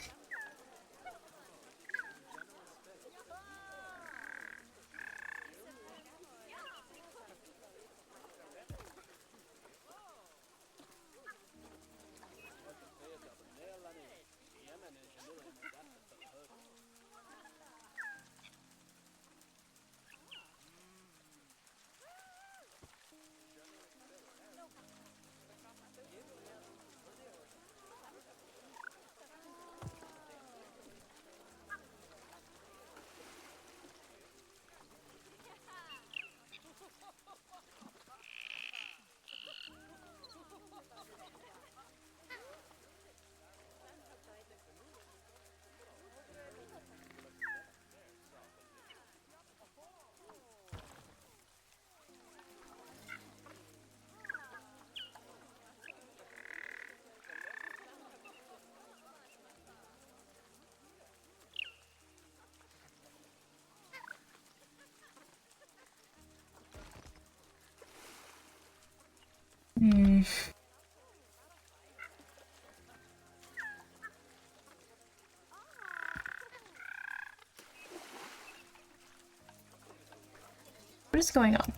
what is going on?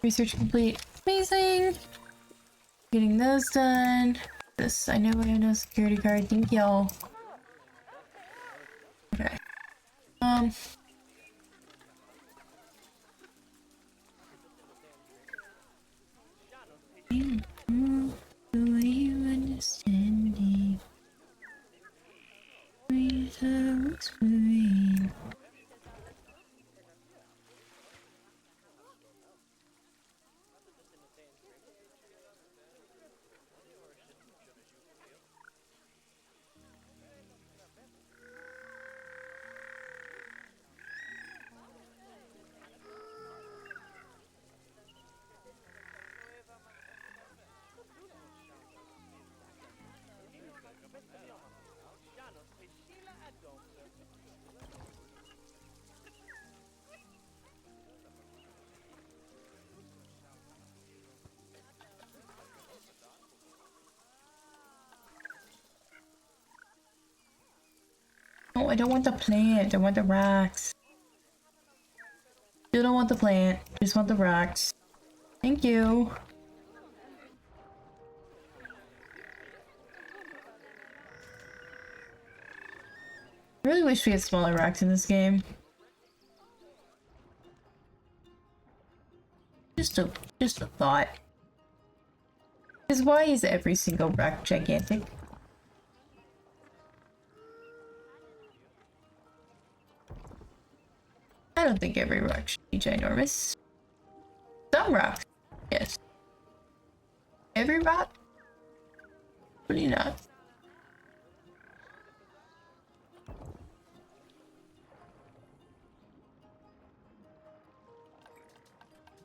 Research complete. Amazing! Getting those done. This, I know I have no security card. Thank y'all. Okay. The way you understanding. Please explain. Oh, I don't want the plant. I want the rocks. Still don't want the plant. Just want the rocks. Thank you. I really wish we had smaller rocks in this game. just a thought. Because why is every single rock gigantic? I don't think every rock should be ginormous. Some rocks, yes. Every rock? Probably not.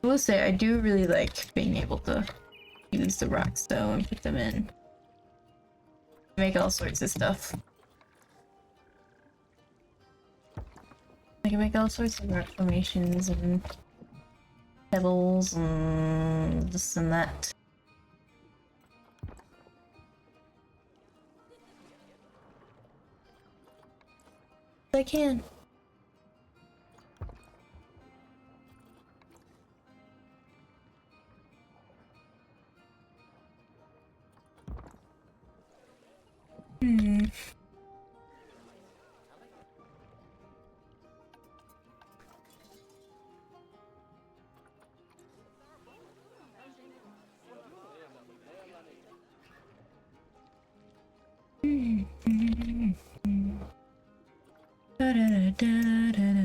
I will say I do really like being able to use the rocks though and put them in. Make all sorts of stuff. I can make all sorts of rock formations and pebbles and this and that. I can. Hmm. Da da da da da da.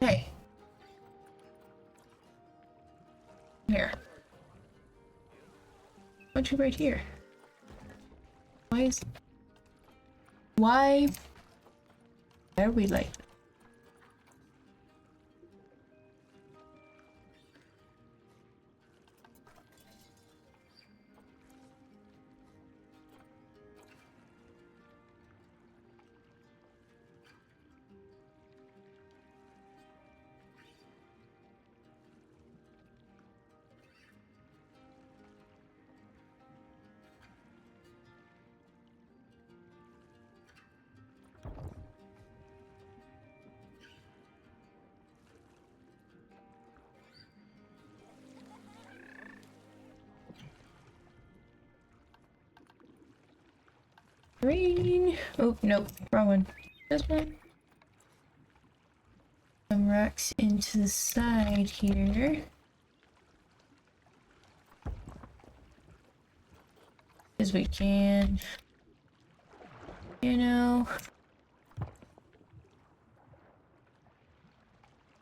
Hey. Here. Why'd you right here? Why are we like this? Green. Oh, nope. Wrong one. This one. Some rocks into the side here. As we can. You know.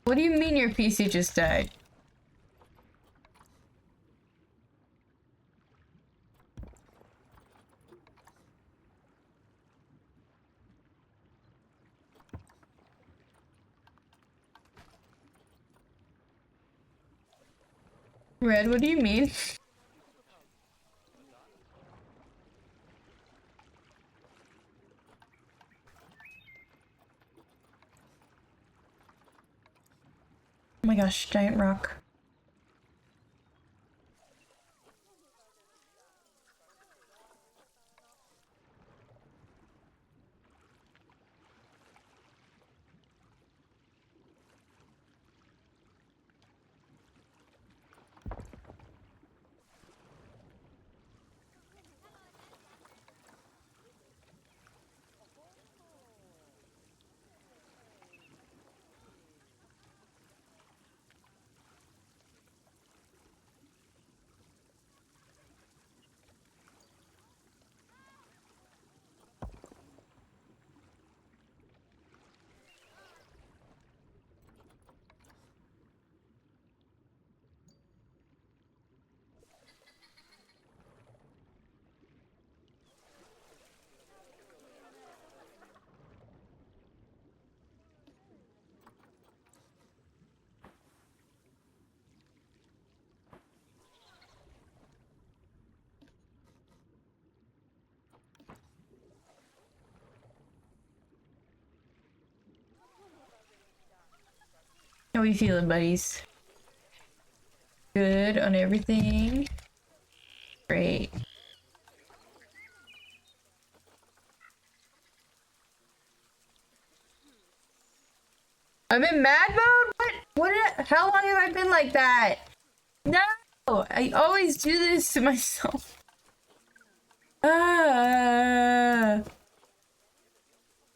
What do you mean your PC just died? Red, what do you mean? Oh my gosh, giant rock. How we feeling, buddies? Good on everything? Great. I'm in mad mode? How long have I been like that? No! I always do this to myself.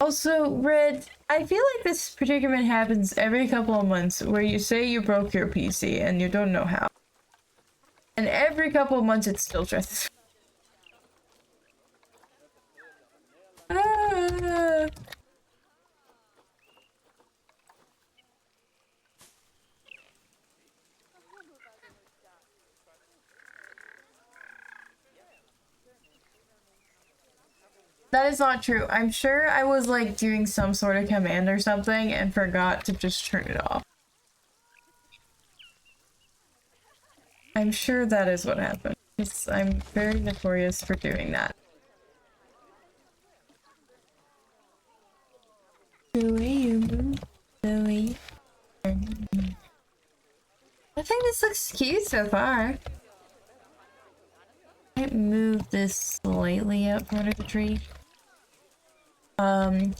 Also, Red, I feel like this predicament happens every couple of months where you say you broke your PC and you don't know how. And every couple of months it still tries. That is not true. I'm sure I was like doing some sort of command or something and forgot to just turn it off. I'm sure that is what happened. I'm very notorious for doing that. The way you move, the way you turn. I think this looks cute so far. I might move this slightly out from under the tree. But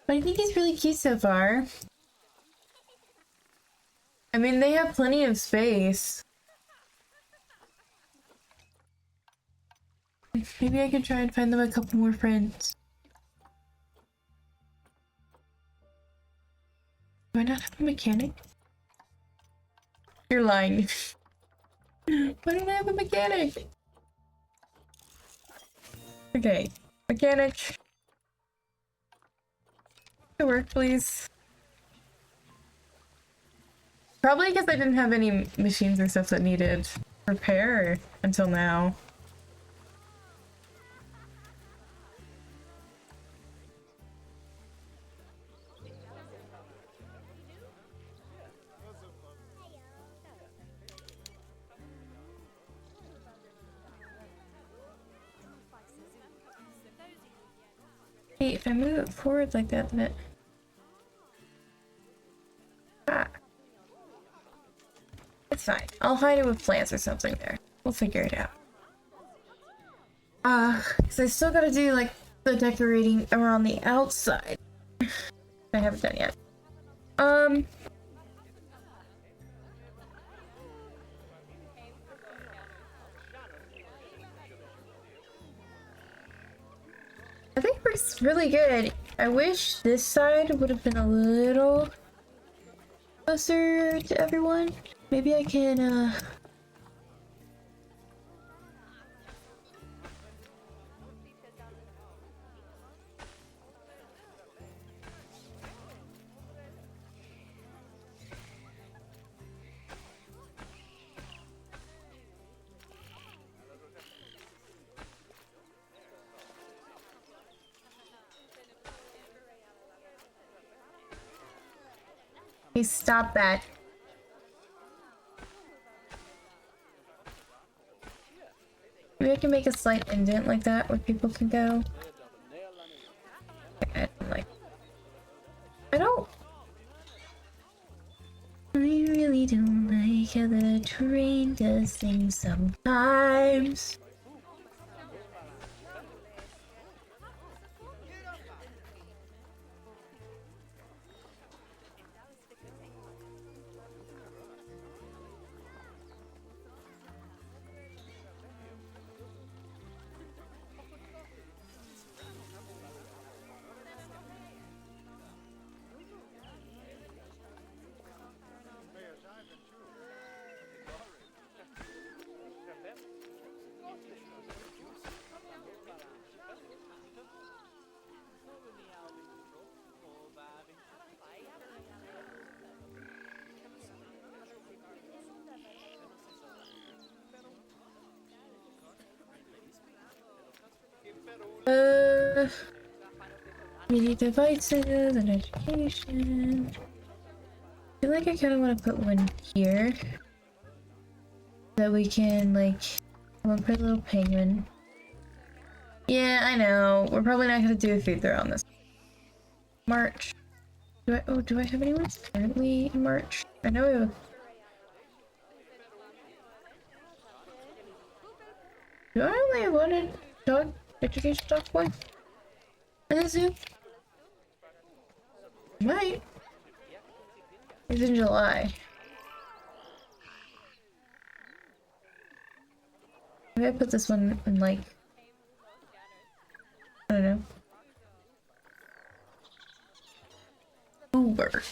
I think he's really cute so far. I mean, they have plenty of space. Maybe I could try and find them a couple more friends. Do I not have a mechanic? You're lying. Why don't I have a mechanic? Okay, mechanic. To work, please. Probably because I didn't have any machines or stuff that needed repair until now. Hey, if I move it forward like that, then it... Ah. It's fine. I'll hide it with plants or something there. We'll figure it out. Because I still gotta do, like, the decorating around the outside. I haven't done yet. I think it works really good. I wish this side would have been a little closer to everyone. Maybe I can, Hey, stop that. Maybe I can make a slight indent like that where people can go. Like, I really don't like how the terrain does things sometimes. Media devices and education. I feel like I kind of want to put one here. That we can, like, I want to put a little penguin. Yeah, I know. We're probably not going to do a feed throw on this. March. Do I have anyone currently in March? I know we have. Do I only have one dog education dog boy in the zoo? Might. It's in July. Maybe I put this one in like, I don't know. Uber.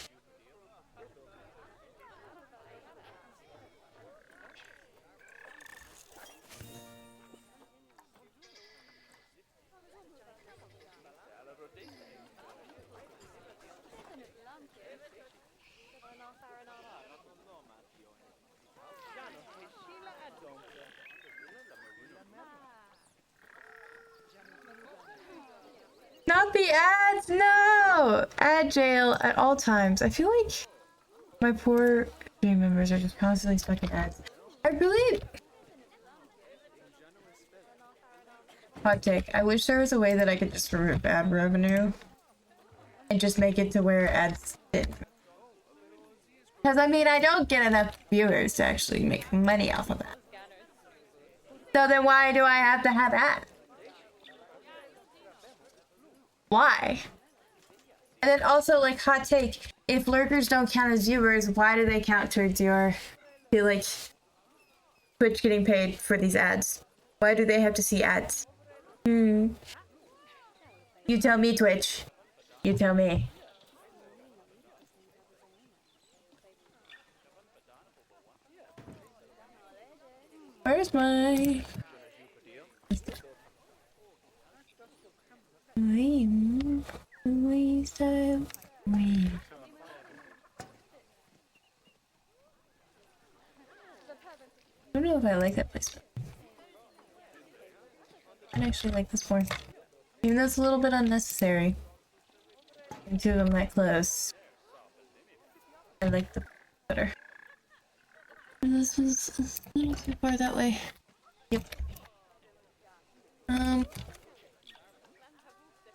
Not the ads, no! Ad jail at all times. I feel like my poor stream members are just constantly stuck in ads. I really... Hot take. I wish there was a way that I could just remove ad revenue and just make it to where ads didn't. Because I mean, I don't get enough viewers to actually make money off of that. So then why do I have to have ads? Why? And then also, like, hot take, if lurkers don't count as viewers, why do they count towards your, like, Twitch getting paid for these ads? Why do they have to see ads? You tell me, Twitch. You tell me. Where's my... I don't know if I like that placement. I actually like this more. Even though it's a little bit unnecessary. And two of them that close. I like the better. And this was a little too far that way. Yep.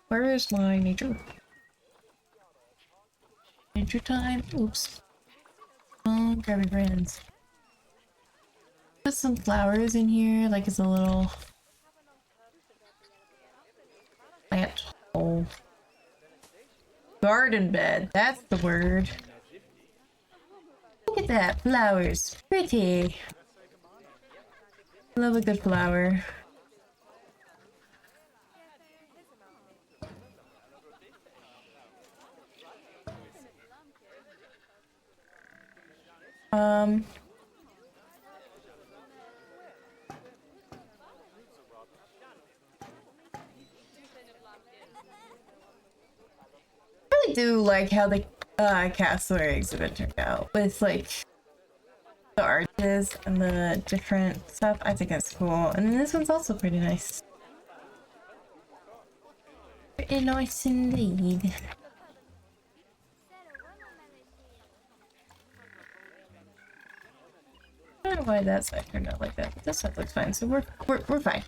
Where is my nature? Nature time? Oops. Oh, grab your brands. Put some flowers in here, like it's a little plant hole. Garden bed, that's the word. Look at that, flowers. Pretty. Love a good flower. I really do like how the cassowary exhibit turned out with like the arches and the different stuff. I think that's cool. And then this one's also pretty nice. Pretty nice indeed. I don't know why that side turned out like that, but this side looks fine, so we're fine.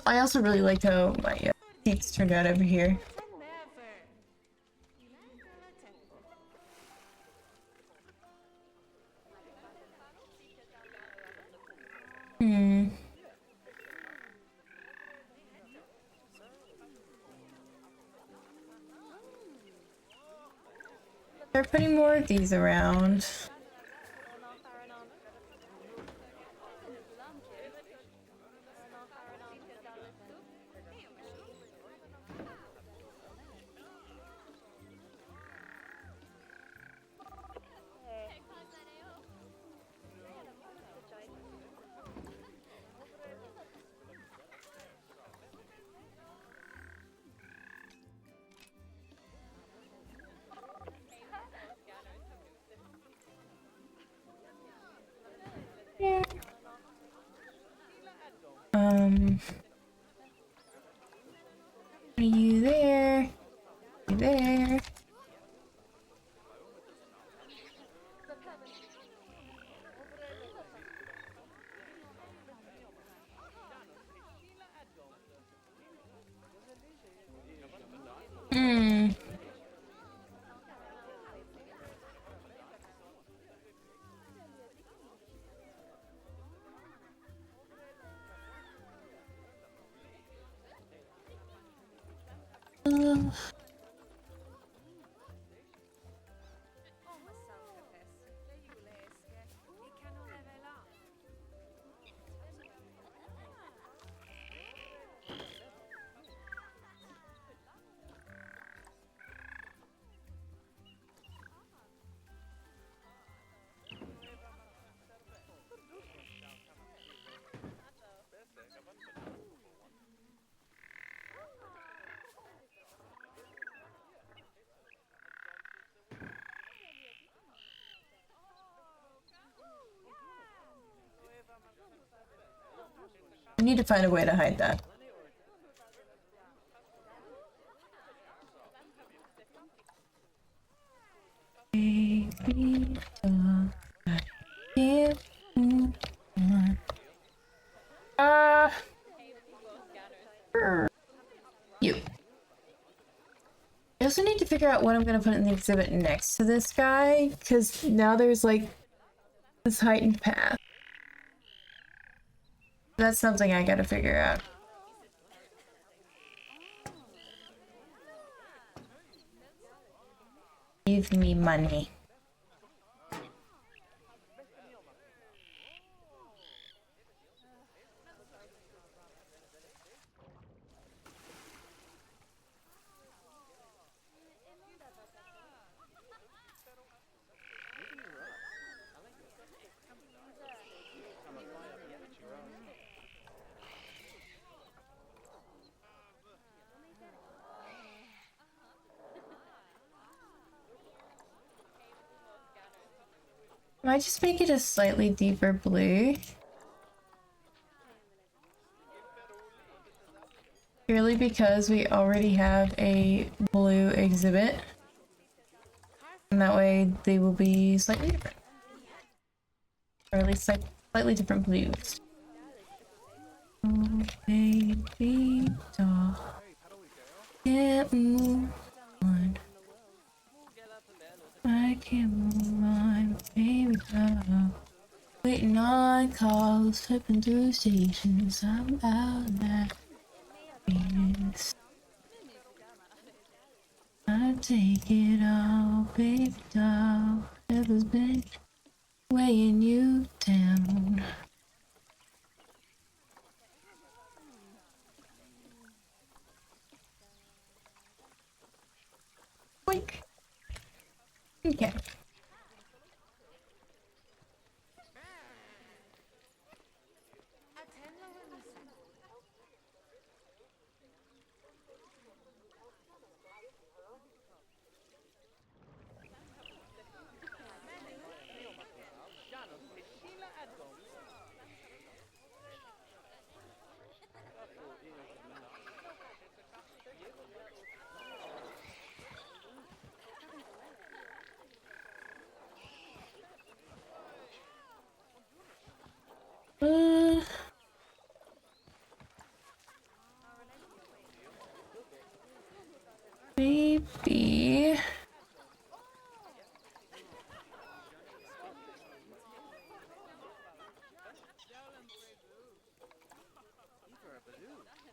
I also really liked how my seats turned out over here. They're putting more of these around. Are you there? You there? I need to find a way to hide that. Baby dog, I can't move on. You. I also need to figure out what I'm gonna put in the exhibit next to this guy, because now there's like this heightened path. That's something I gotta figure out. Give me money. Might just make it a slightly deeper blue. Purely because we already have a blue exhibit. And that way they will be slightly different. Or at least like slightly different blues. Oh, baby doll. Can't move on. I can't move on, baby doll. Waiting on calls, flipping through stations. I'm out of happiness. I take it all, baby doll. Whatever's been weighing you down. Boink. Okay. Maybe.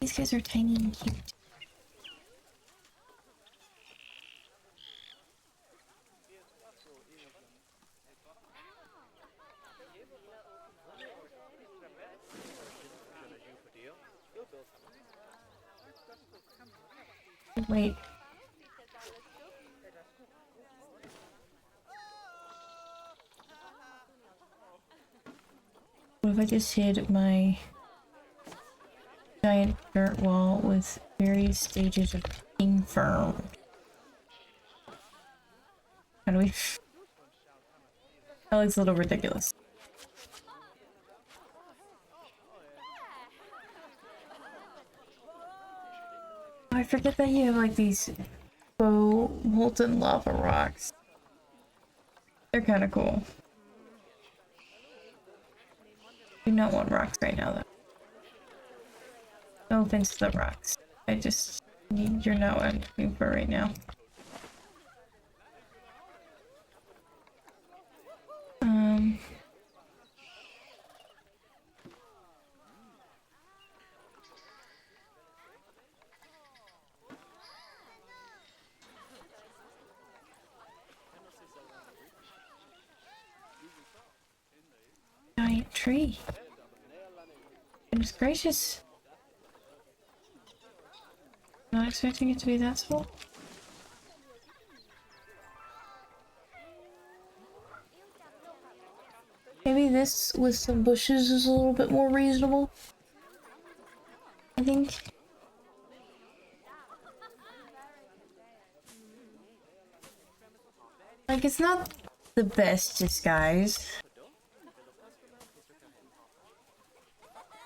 These guys are tiny and cute. Wait. What if I just hid my giant dirt wall with various stages of being firm? How do we... That looks a little ridiculous. Oh, I forget that you have like these faux molten lava rocks. They're kind of cool. I do not want rocks right now, though. No offense to the rocks. You're not what I'm looking for right now. giant tree. Goodness gracious. Not expecting it to be that small. Maybe this with some bushes is a little bit more reasonable. I think. Like, it's not the best disguise.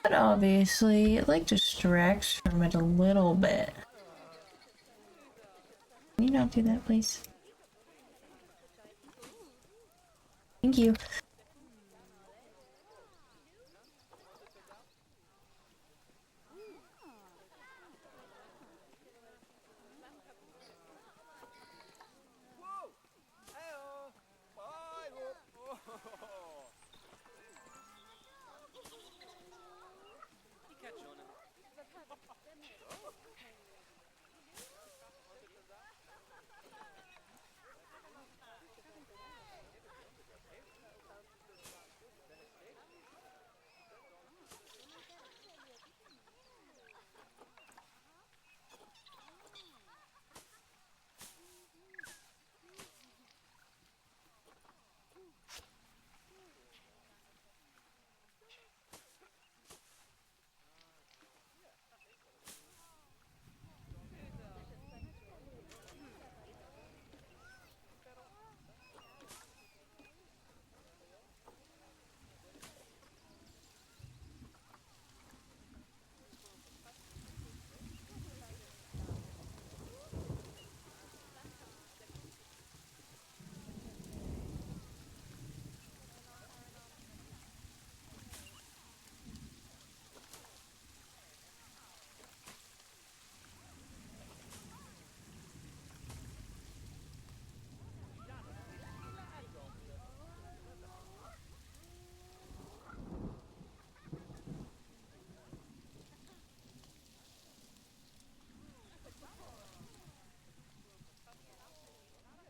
But obviously, it like distracts from it a little bit. Can you not do that, please? Thank you.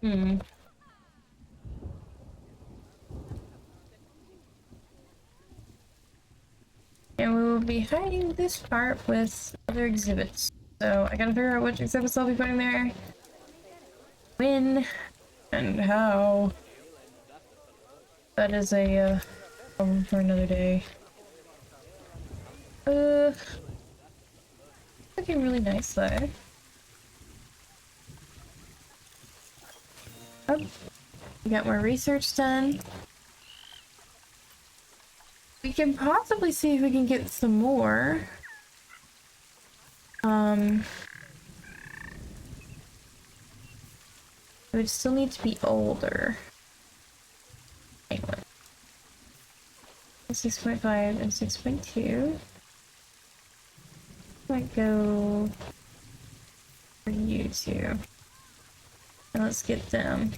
Hmm. And we will be hiding this part with other exhibits. So I gotta figure out which exhibits I'll be putting there, when, and how. That is a problem for another day. Looking really nice though. Oh, we got more research done. We can possibly see if we can get some more. It would still need to be older. Anyway. 6.5 and 6.2. Might go for you two. And let's get them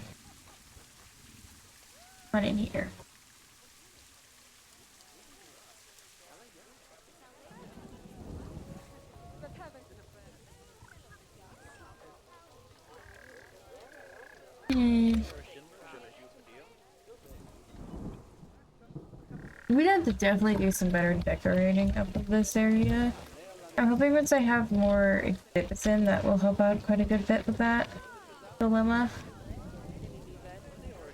on in here. We'd have to definitely do some better decorating up of this area. I'm hoping once I have more exhibits in, that will help out quite a good bit with that dilemma.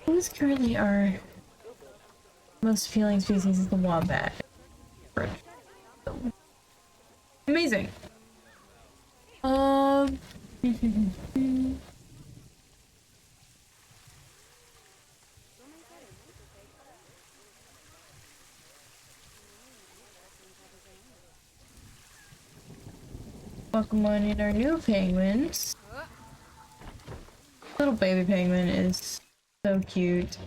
Who's currently our most appealing species is the wombat. Amazing. Welcome on in our new penguins. Little baby penguin is so cute.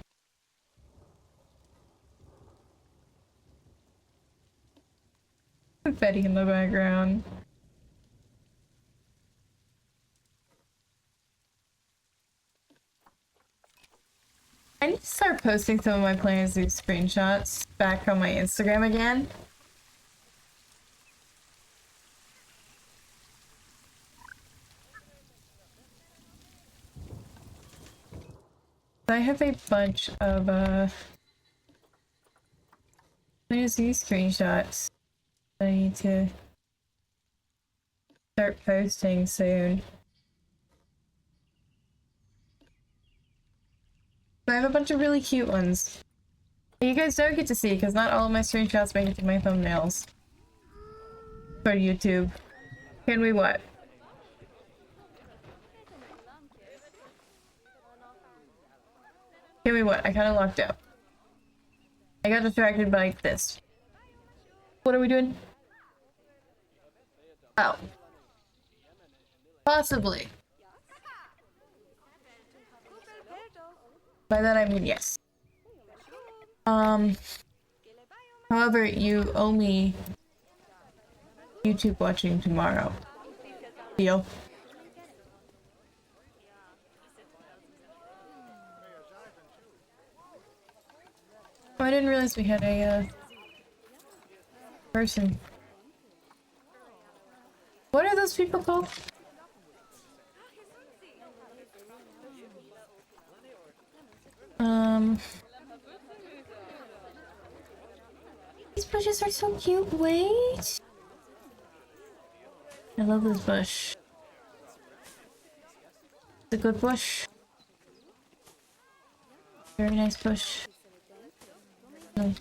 Betty in the background. I need to start posting some of my Planet Zoo screenshots back on my Instagram again. I have a bunch of There's these screenshots I need to start posting soon. I have a bunch of really cute ones that you guys don't get to see because not all of my screenshots make it to my thumbnails for YouTube. Can we what? Can we what? I kind of locked out. I got distracted by this. What are we doing? Oh. Possibly. By that I mean yes. However, you owe me YouTube watching tomorrow. Deal? Oh, I didn't realize we had a person. What are those people called? These bushes are so cute. Wait. I love this bush. It's a good bush. Very nice bush. No.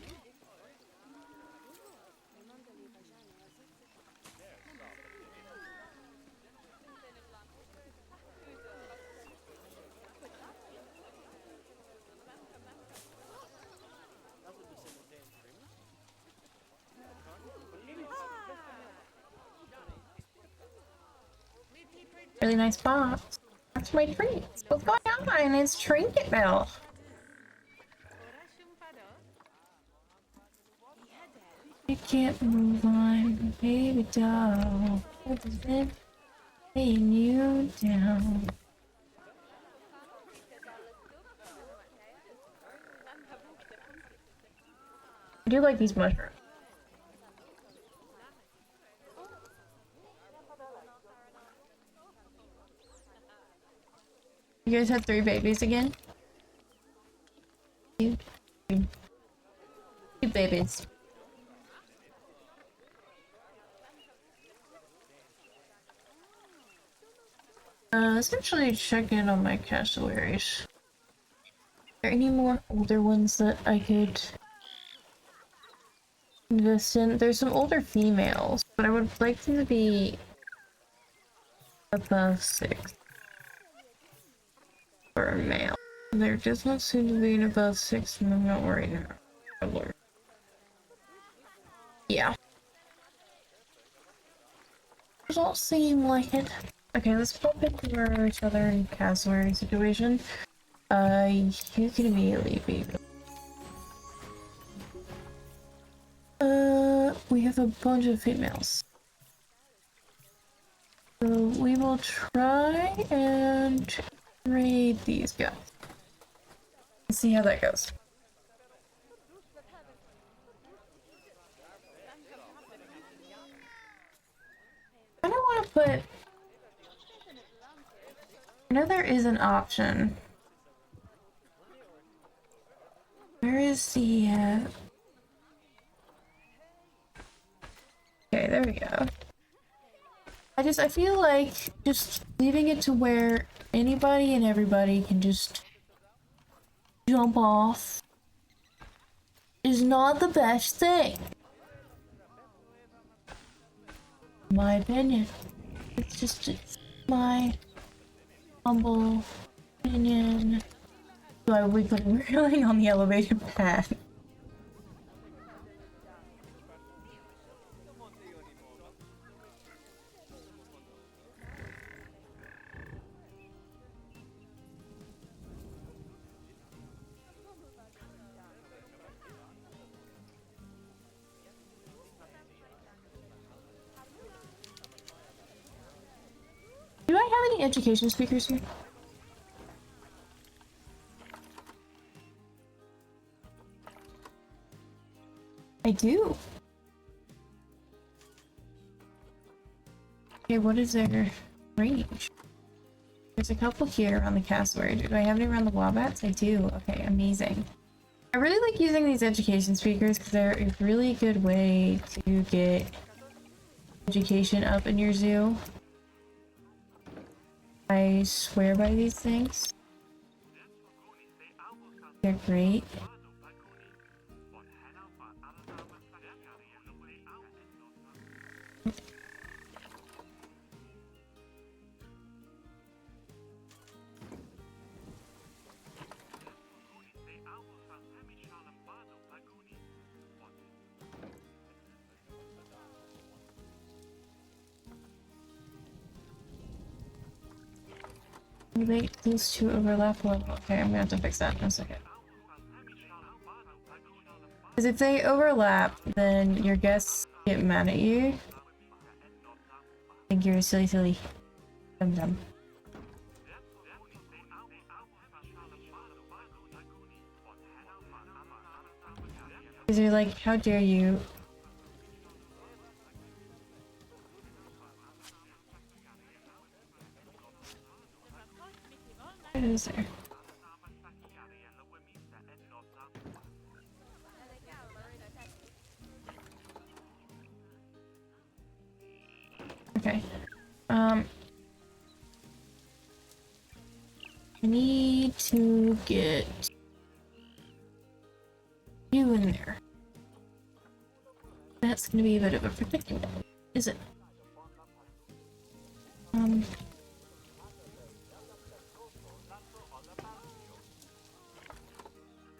Really nice box. That's my treat. What's going on? It's Trinket Bell. You can't move on, baby doll. What has been weighing you down? I do like these mushrooms. You guys had 3 babies again? Two babies. Essentially check in on my cassowaries. Are there any more older ones that I could invest in? There's some older females, but I would like them to be above 6. For a male. There does not seem to be an above 6 and I'm not worried now. Yeah. Does all seem like it. Okay, let's pop into our southern cassowary situation. You can immediately be. We have a bunch of females. So we will try and trade these guys. Let's see how that goes. I don't want to put... I know there is an option. Where is the... Okay, there we go. I feel like just leaving it to where anybody and everybody can just jump off is not the best thing. My opinion. It's just my humble opinion. So I will be putting railing on the elevated path. Do I have any education speakers here? I do. Okay, what is their range? There's a couple here on the cassowary. Do I have any around the wombats? I do. Okay, amazing. I really like using these education speakers because they're a really good way to get education up in your zoo. I swear by these things. They're great. Make these two overlap well. Okay, I'm gonna have to fix that in a second. Because if they overlap, then your guests get mad at you. Think you're a silly dum dum. Because you're like, how dare you? What is there? Okay. I need to get you in there. That's gonna be a bit of a predicament, is it?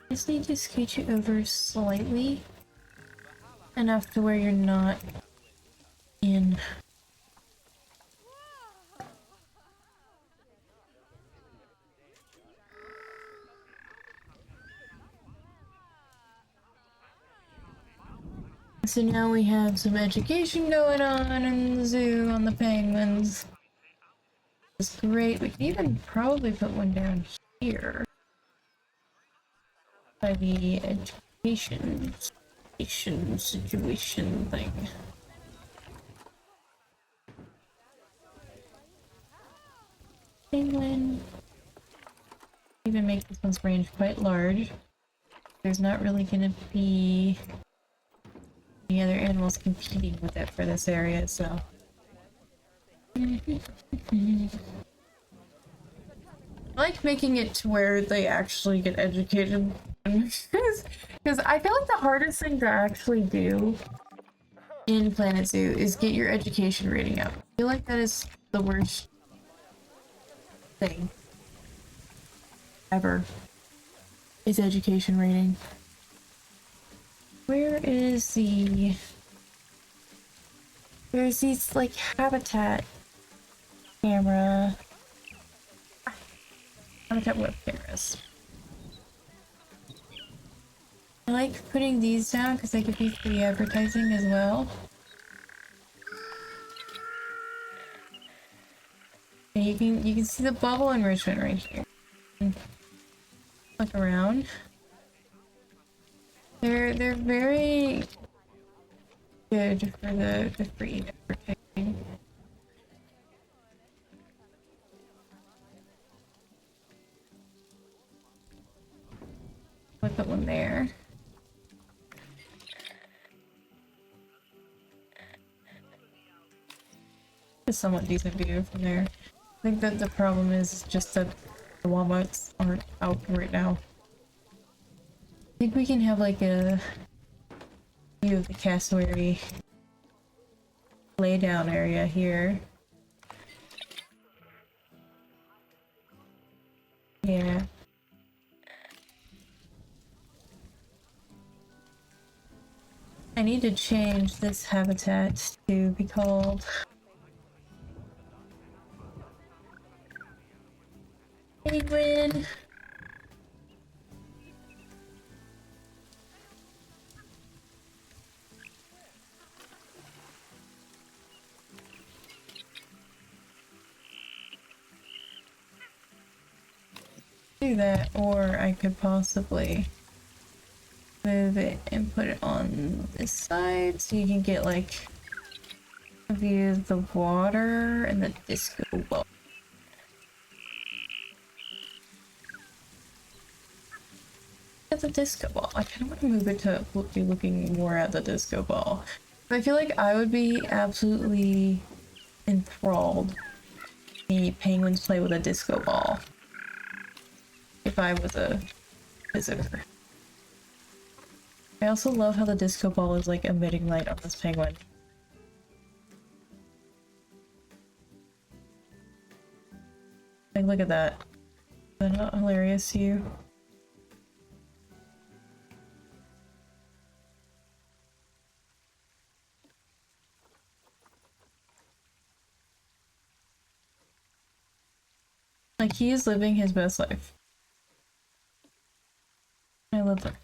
Just need to scoot you over slightly enough to where you're not in. So now we have some education going on in the zoo on the penguins. It's great. We can even probably put one down here by the education situation thing. Penguin. Even make this one's range quite large. There's not really gonna be any other animals competing with it for this area, so. I like making it to where they actually get educated. Because I feel like the hardest thing to actually do in Planet Zoo is get your education rating up. I feel like that is the worst thing ever, is education rating. Where is the... There's these, like, habitat camera... Habitat web cameras. I like putting these down because they could be free advertising as well. And you can see the bubble enrichment right here. Look around. They're very good for the free advertising. I'll put one there. A somewhat decent view from there. I think that the problem is just that the wombats aren't out right now. I think we can have like a view of the cassowary lay down area here. Yeah. I need to change this habitat to be called penguin. Do that, or I could possibly move it and put it on this side so you can get like a view of the water and the disco ball. the disco ball. I kind of want to move it to be looking more at the disco ball. But I feel like I would be absolutely enthralled the penguins play with a disco ball if I was a visitor. I also love how the disco ball is like emitting light on this penguin. Like, look at that. Is that not hilarious to you? Like, he is living his best life. I love that.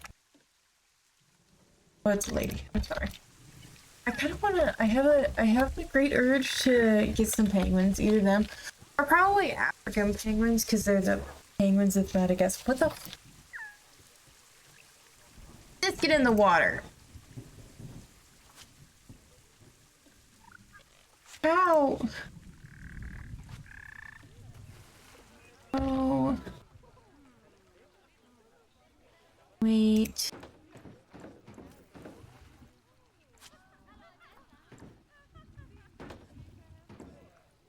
Oh, it's a lady. I'm sorry. I kind of want to. I have the great urge to get some penguins. Either them, or probably African penguins, because they're the penguins of Madagascar. What the? Just get in the water. Ow. Oh. Wait.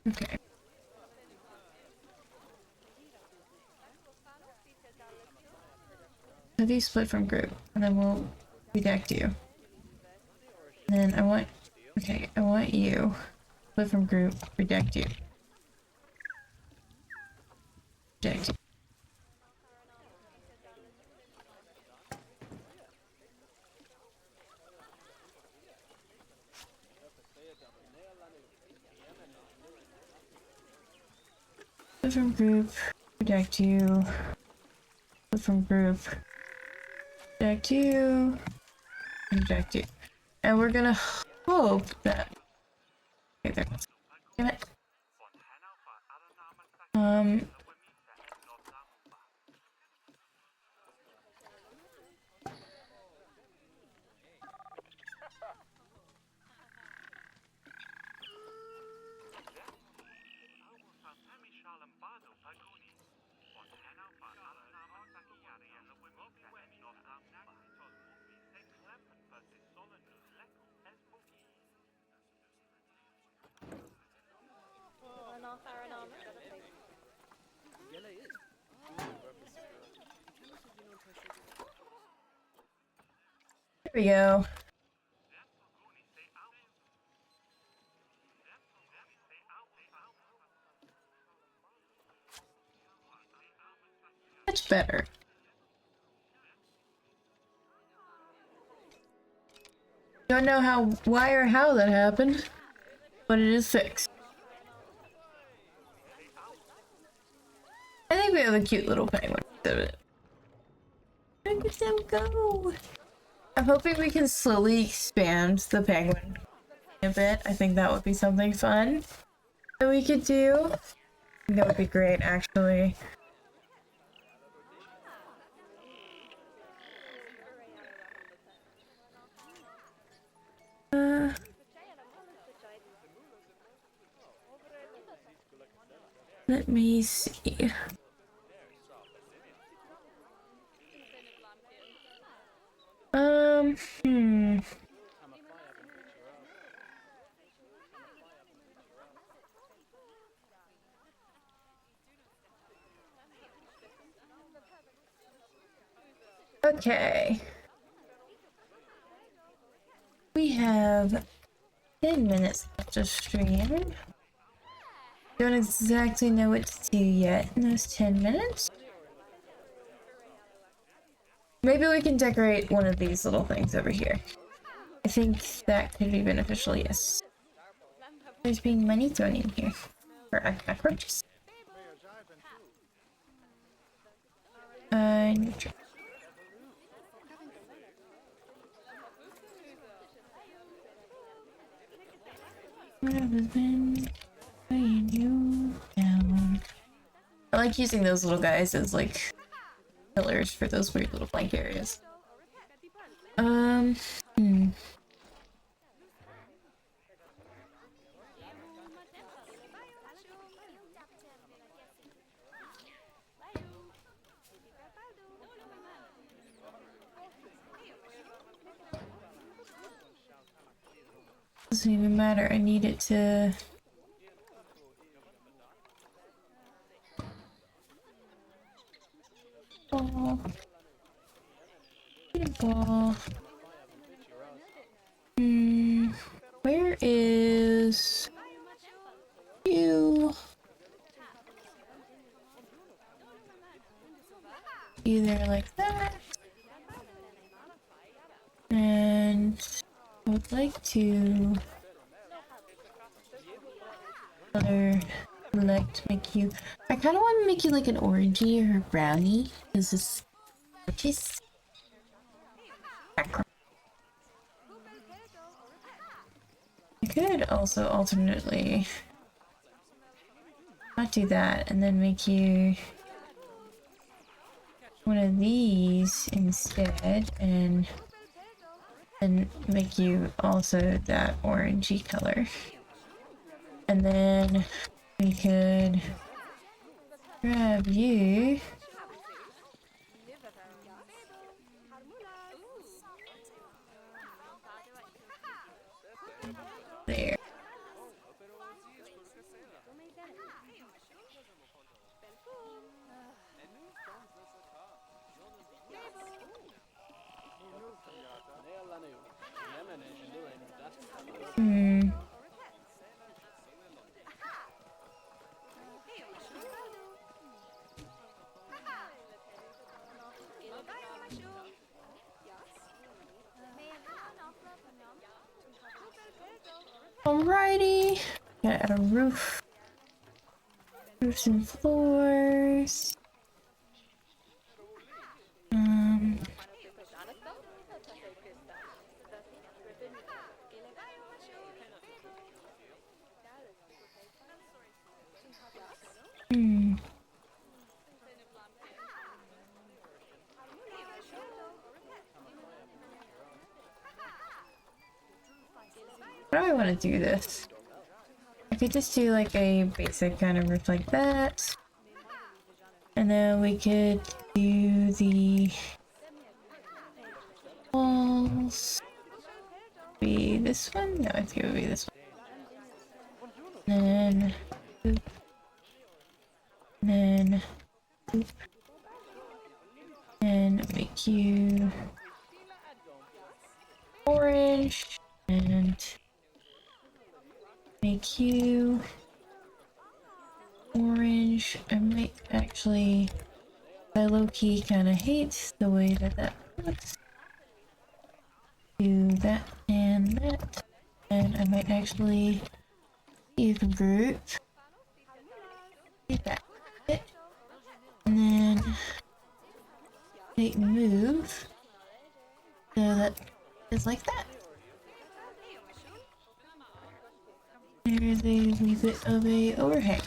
Okay. Have you split from group, and then we'll redact you. And then I want you split from group, redact you. Redact you. Split from group, redact you. Split from group, redact you. Redact you. And we're gonna hope that. Okay, there. Damn it. There we go. Much better. Don't know why or how that happened, but it is fixed. I think we have a cute little penguin. Look at them go. I'm hoping we can slowly expand the penguin a bit. I think that would be something fun that we could do. I think that would be great, actually. Let me see. Hmm. Okay. We have 10 minutes left to stream. Don't exactly know what to do yet in those 10 minutes. Maybe we can decorate one of these little things over here. I think that could be beneficial, yes. There's being money thrown in here for cockroaches. Neutral. I like using those little guys as like pillars for those weird little blank areas. doesn't even matter. I need it to... Ball. Ball. Where is you? Either like that. And I would like to make you. I kind of want to make you like an orangey or a brownie. This is just background. I could also alternately not do that and then make you one of these instead, and then make you also that orangey color. And then we could grab you. There. Alrighty. Gotta add a roof. Roofs and floors. How do I want to do this? I could just do like a basic kind of roof like that. And then we could do the walls. Be this one? No, I think it would be this one. And then and make you orange and make you orange. I might actually, I low-key kind of hate the way that that looks. Do that and that, and I might actually use a group. Do that, and then make move so that it's like that. There's a wee bit of a overhang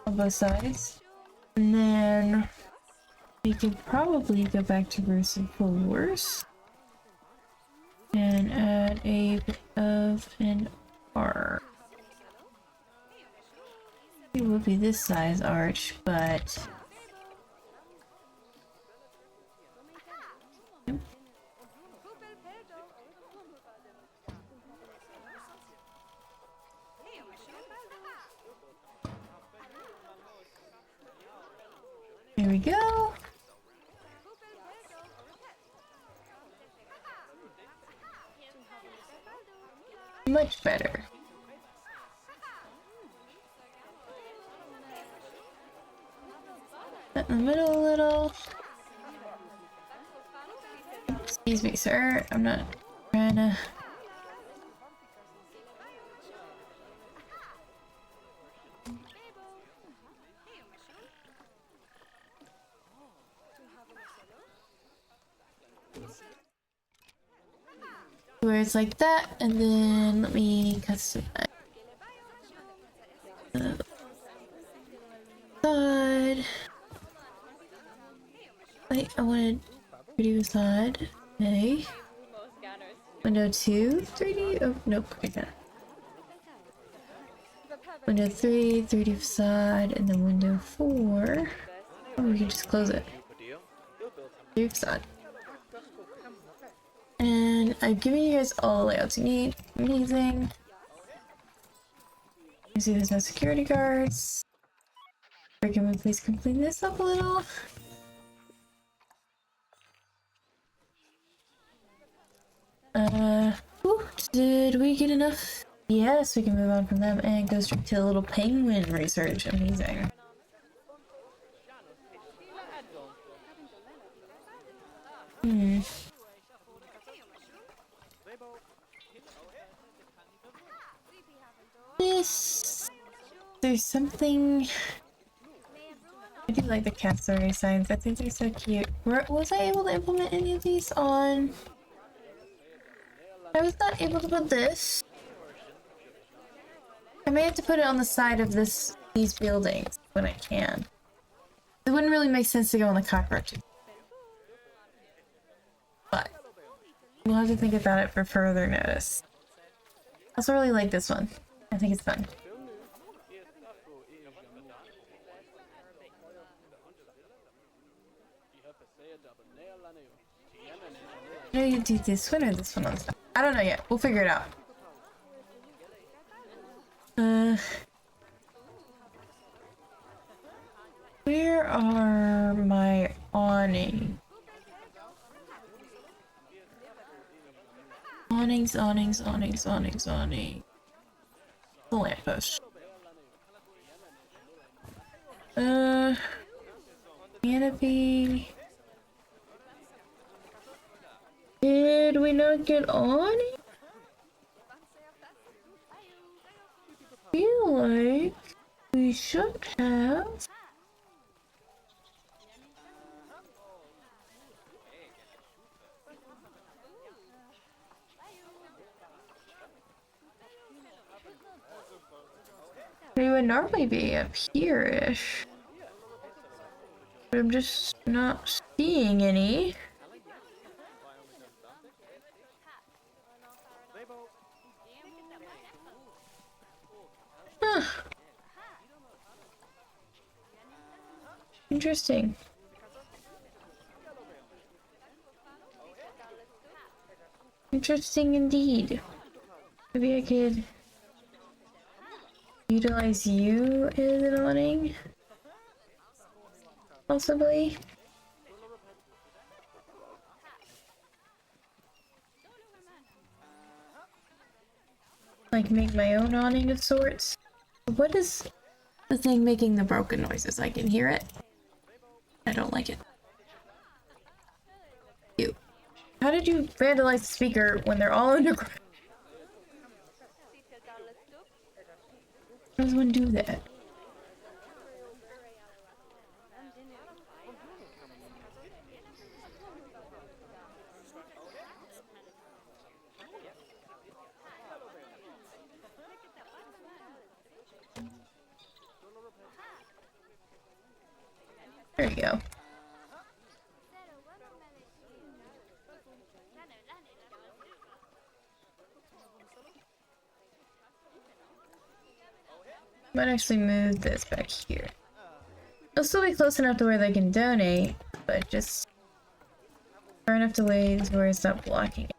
on both sides. And then we could probably go back to roofs and floors and add a bit of an arch. It would be this size arch, but there we go. Much better. In the middle a little. Excuse me, sir. I'm not trying to. Where it's like that, and then let me customize the side. Wait, I wanted 3D facade. Okay. Window 2, 3D. Oh, nope, I can't. Window 3, 3D facade, and then window 4. Oh, we can just close it. 3D facade. And I've given you guys all the layouts you need. Amazing. You see there's no security guards. Or can we please clean this up a little? Ooh, did we get enough? Yes, we can move on from them and go straight to the little penguin research. Amazing. This... There's something... I do like the cassowary signs. I think they're so cute. Was I able to implement any of these on... I was not able to put this. I may have to put it on the side of these buildings when I can. It wouldn't really make sense to go on the cockroaches. But we'll have to think about it for further notice. I also really like this one. I think it's fun. Do you do this one or this one on top? I don't know yet. We'll figure it out. Where are my awnings? Awnings. The lamppost. Canopy. Did we not get awning? Feel like we should have. They would normally be up here-ish. But I'm just not seeing any. Huh. Interesting. Interesting indeed. Maybe I could utilize you as an awning? Possibly? Like make my own awning of sorts? What is the thing making the broken noises? I can hear it. I don't like it. You. How did you vandalize the speaker when they're all underground? How does one do that? There you go. Might actually move this back here. It'll still be close enough to where they can donate, but just far enough away to where it's not blocking it.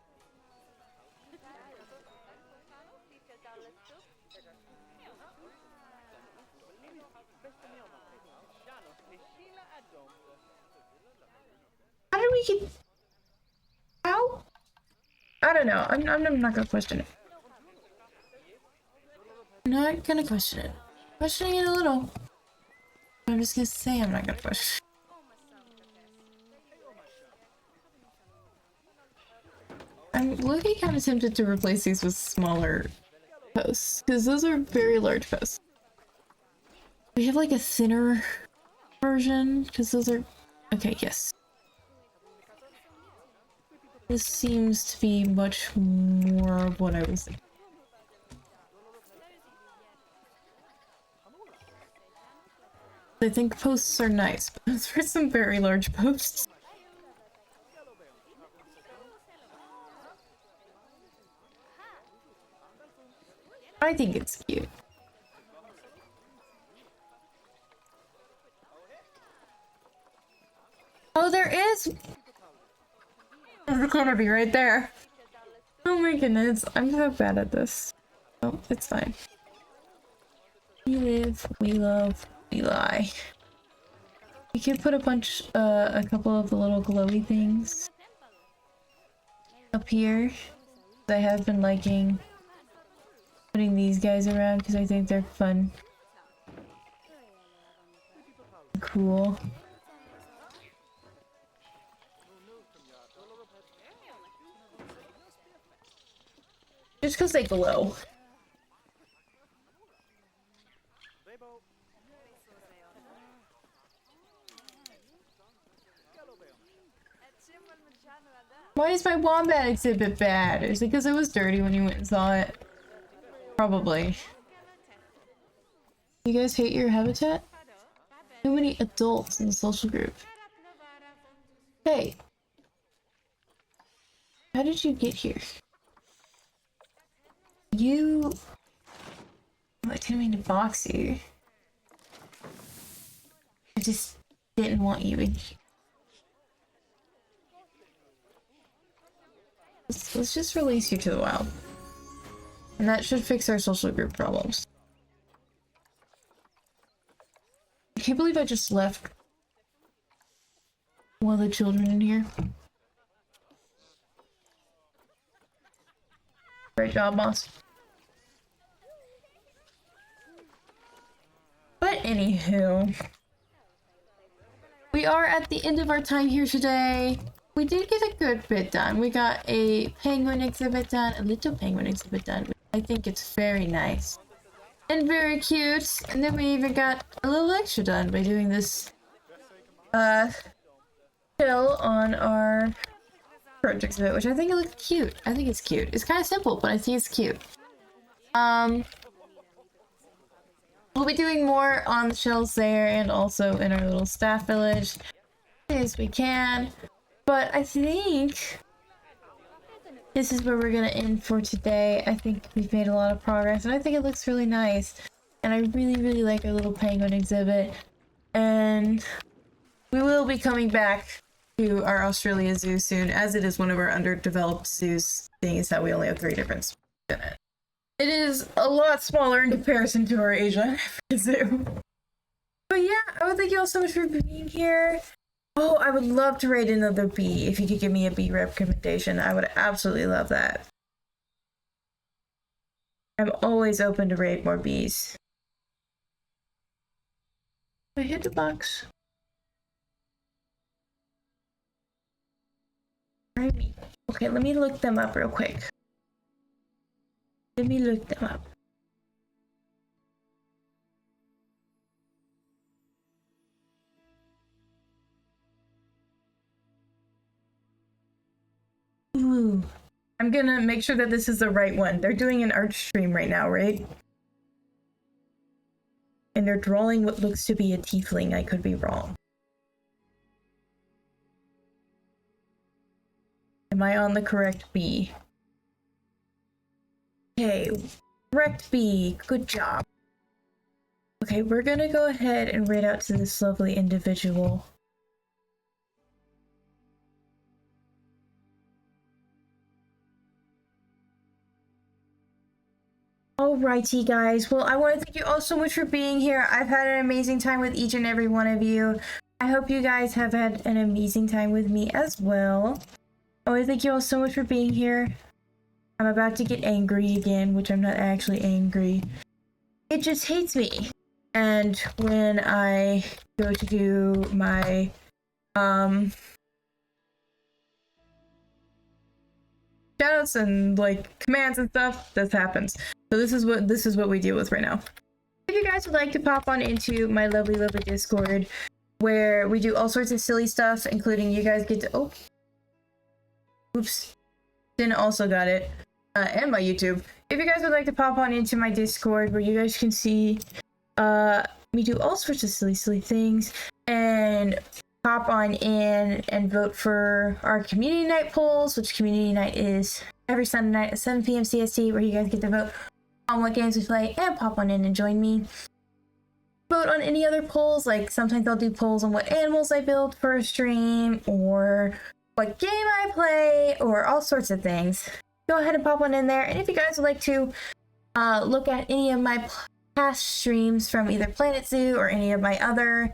How did we get... How? I don't know. I'm not gonna question it. I'm not gonna question it. Questioning it a little. I'm just gonna say I'm not gonna question it. I'm looking kind of tempted to replace these with smaller posts, because those are very large posts. We have like a thinner version, because those are... Okay, yes. This seems to be much more of what I was thinking. I think posts are nice, but those are some very large posts. I think it's cute. Oh, there is! There's gonna be right there. Oh my goodness, I'm so bad at this. Oh, it's fine. We live, we love, we lie. We could put a couple of the little glowy things up here. I have been liking putting these guys around because I think they're fun. Cool. Just because they glow. Why is my wombat exhibit bad? Is it because it was dirty when you went and saw it? Probably. You guys hate your habitat? Too many adults in the social group. Hey. How did you get here? You... I didn't mean to box you. I just didn't want you in here. Let's just release you to the wild. And that should fix our social group problems. I can't believe I just left one of the children in here. Great job, boss. But anywho, we are at the end of our time here today. We did get a good bit done. We got a penguin exhibit done, a little penguin exhibit done. I think it's very nice and very cute. And then we even got a little extra done by doing this hill on our project exhibit, which I think it looks cute. I think it's cute. It's kind of simple, but I think it's cute. We'll be doing more on the shells there and also in our little staff village as we can. But I think this is where we're gonna end for today. I think we've made a lot of progress and I think it looks really nice. And I really, really like our little penguin exhibit. And we will be coming back to our Australia zoo soon, as it is one of our underdeveloped zoos, seeing as that we only have 3 different species in it. It is a lot smaller in comparison to our Asian zoo. But yeah, I would thank you all so much for being here. Oh, I would love to raid another bee. If you could give me a bee recommendation, I would absolutely love that. I'm always open to raid more bees. I hit the box. Okay, let me look them up real quick. Let me look them up. Ooh. I'm gonna make sure that this is the right one. They're doing an art stream right now, right? And they're drawing what looks to be a tiefling. I could be wrong. Am I on the correct bee? Okay, correct bee. Good job. Okay, we're gonna go ahead and raid out to this lovely individual. Alrighty guys, well I want to thank you all so much for being here. I've had an amazing time with each and every one of you. I hope you guys have had an amazing time with me as well. I want to thank you all so much for being here. I'm about to get angry again, which I'm not actually angry. It just hates me. And when I go to do my shoutouts and like commands and stuff, this happens. So this is what we deal with right now. If you guys would like to pop on into my lovely Discord, where we do all sorts of silly stuff, including you guys get to oops, Din also got it, and my YouTube. If you guys would like to pop on into my Discord, where you guys can see we do all sorts of silly things, and pop on in and vote for our community night polls, which community night is every Sunday night at 7 p.m. CST, where you guys get to vote on what games we play and pop on in and join me. Vote on any other polls, like sometimes I'll do polls on what animals I build for a stream, or what game I play, or all sorts of things. Go ahead and pop on in there, and if you guys would like to look at any of my past streams from either Planet Zoo or any of my other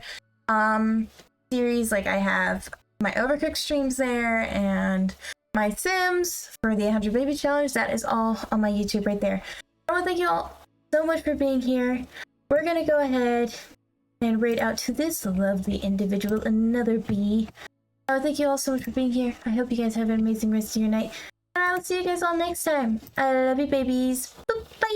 series. Like I have my Overcooked streams there and my Sims for the 100 Baby Challenge. That is all on my YouTube right there. I want to thank you all so much for being here. We're gonna go ahead and rate out to this lovely individual, another bee. Thank you all so much for being here. I hope you guys have an amazing rest of your night. And I will see you guys all next time. I love you, babies. Bye.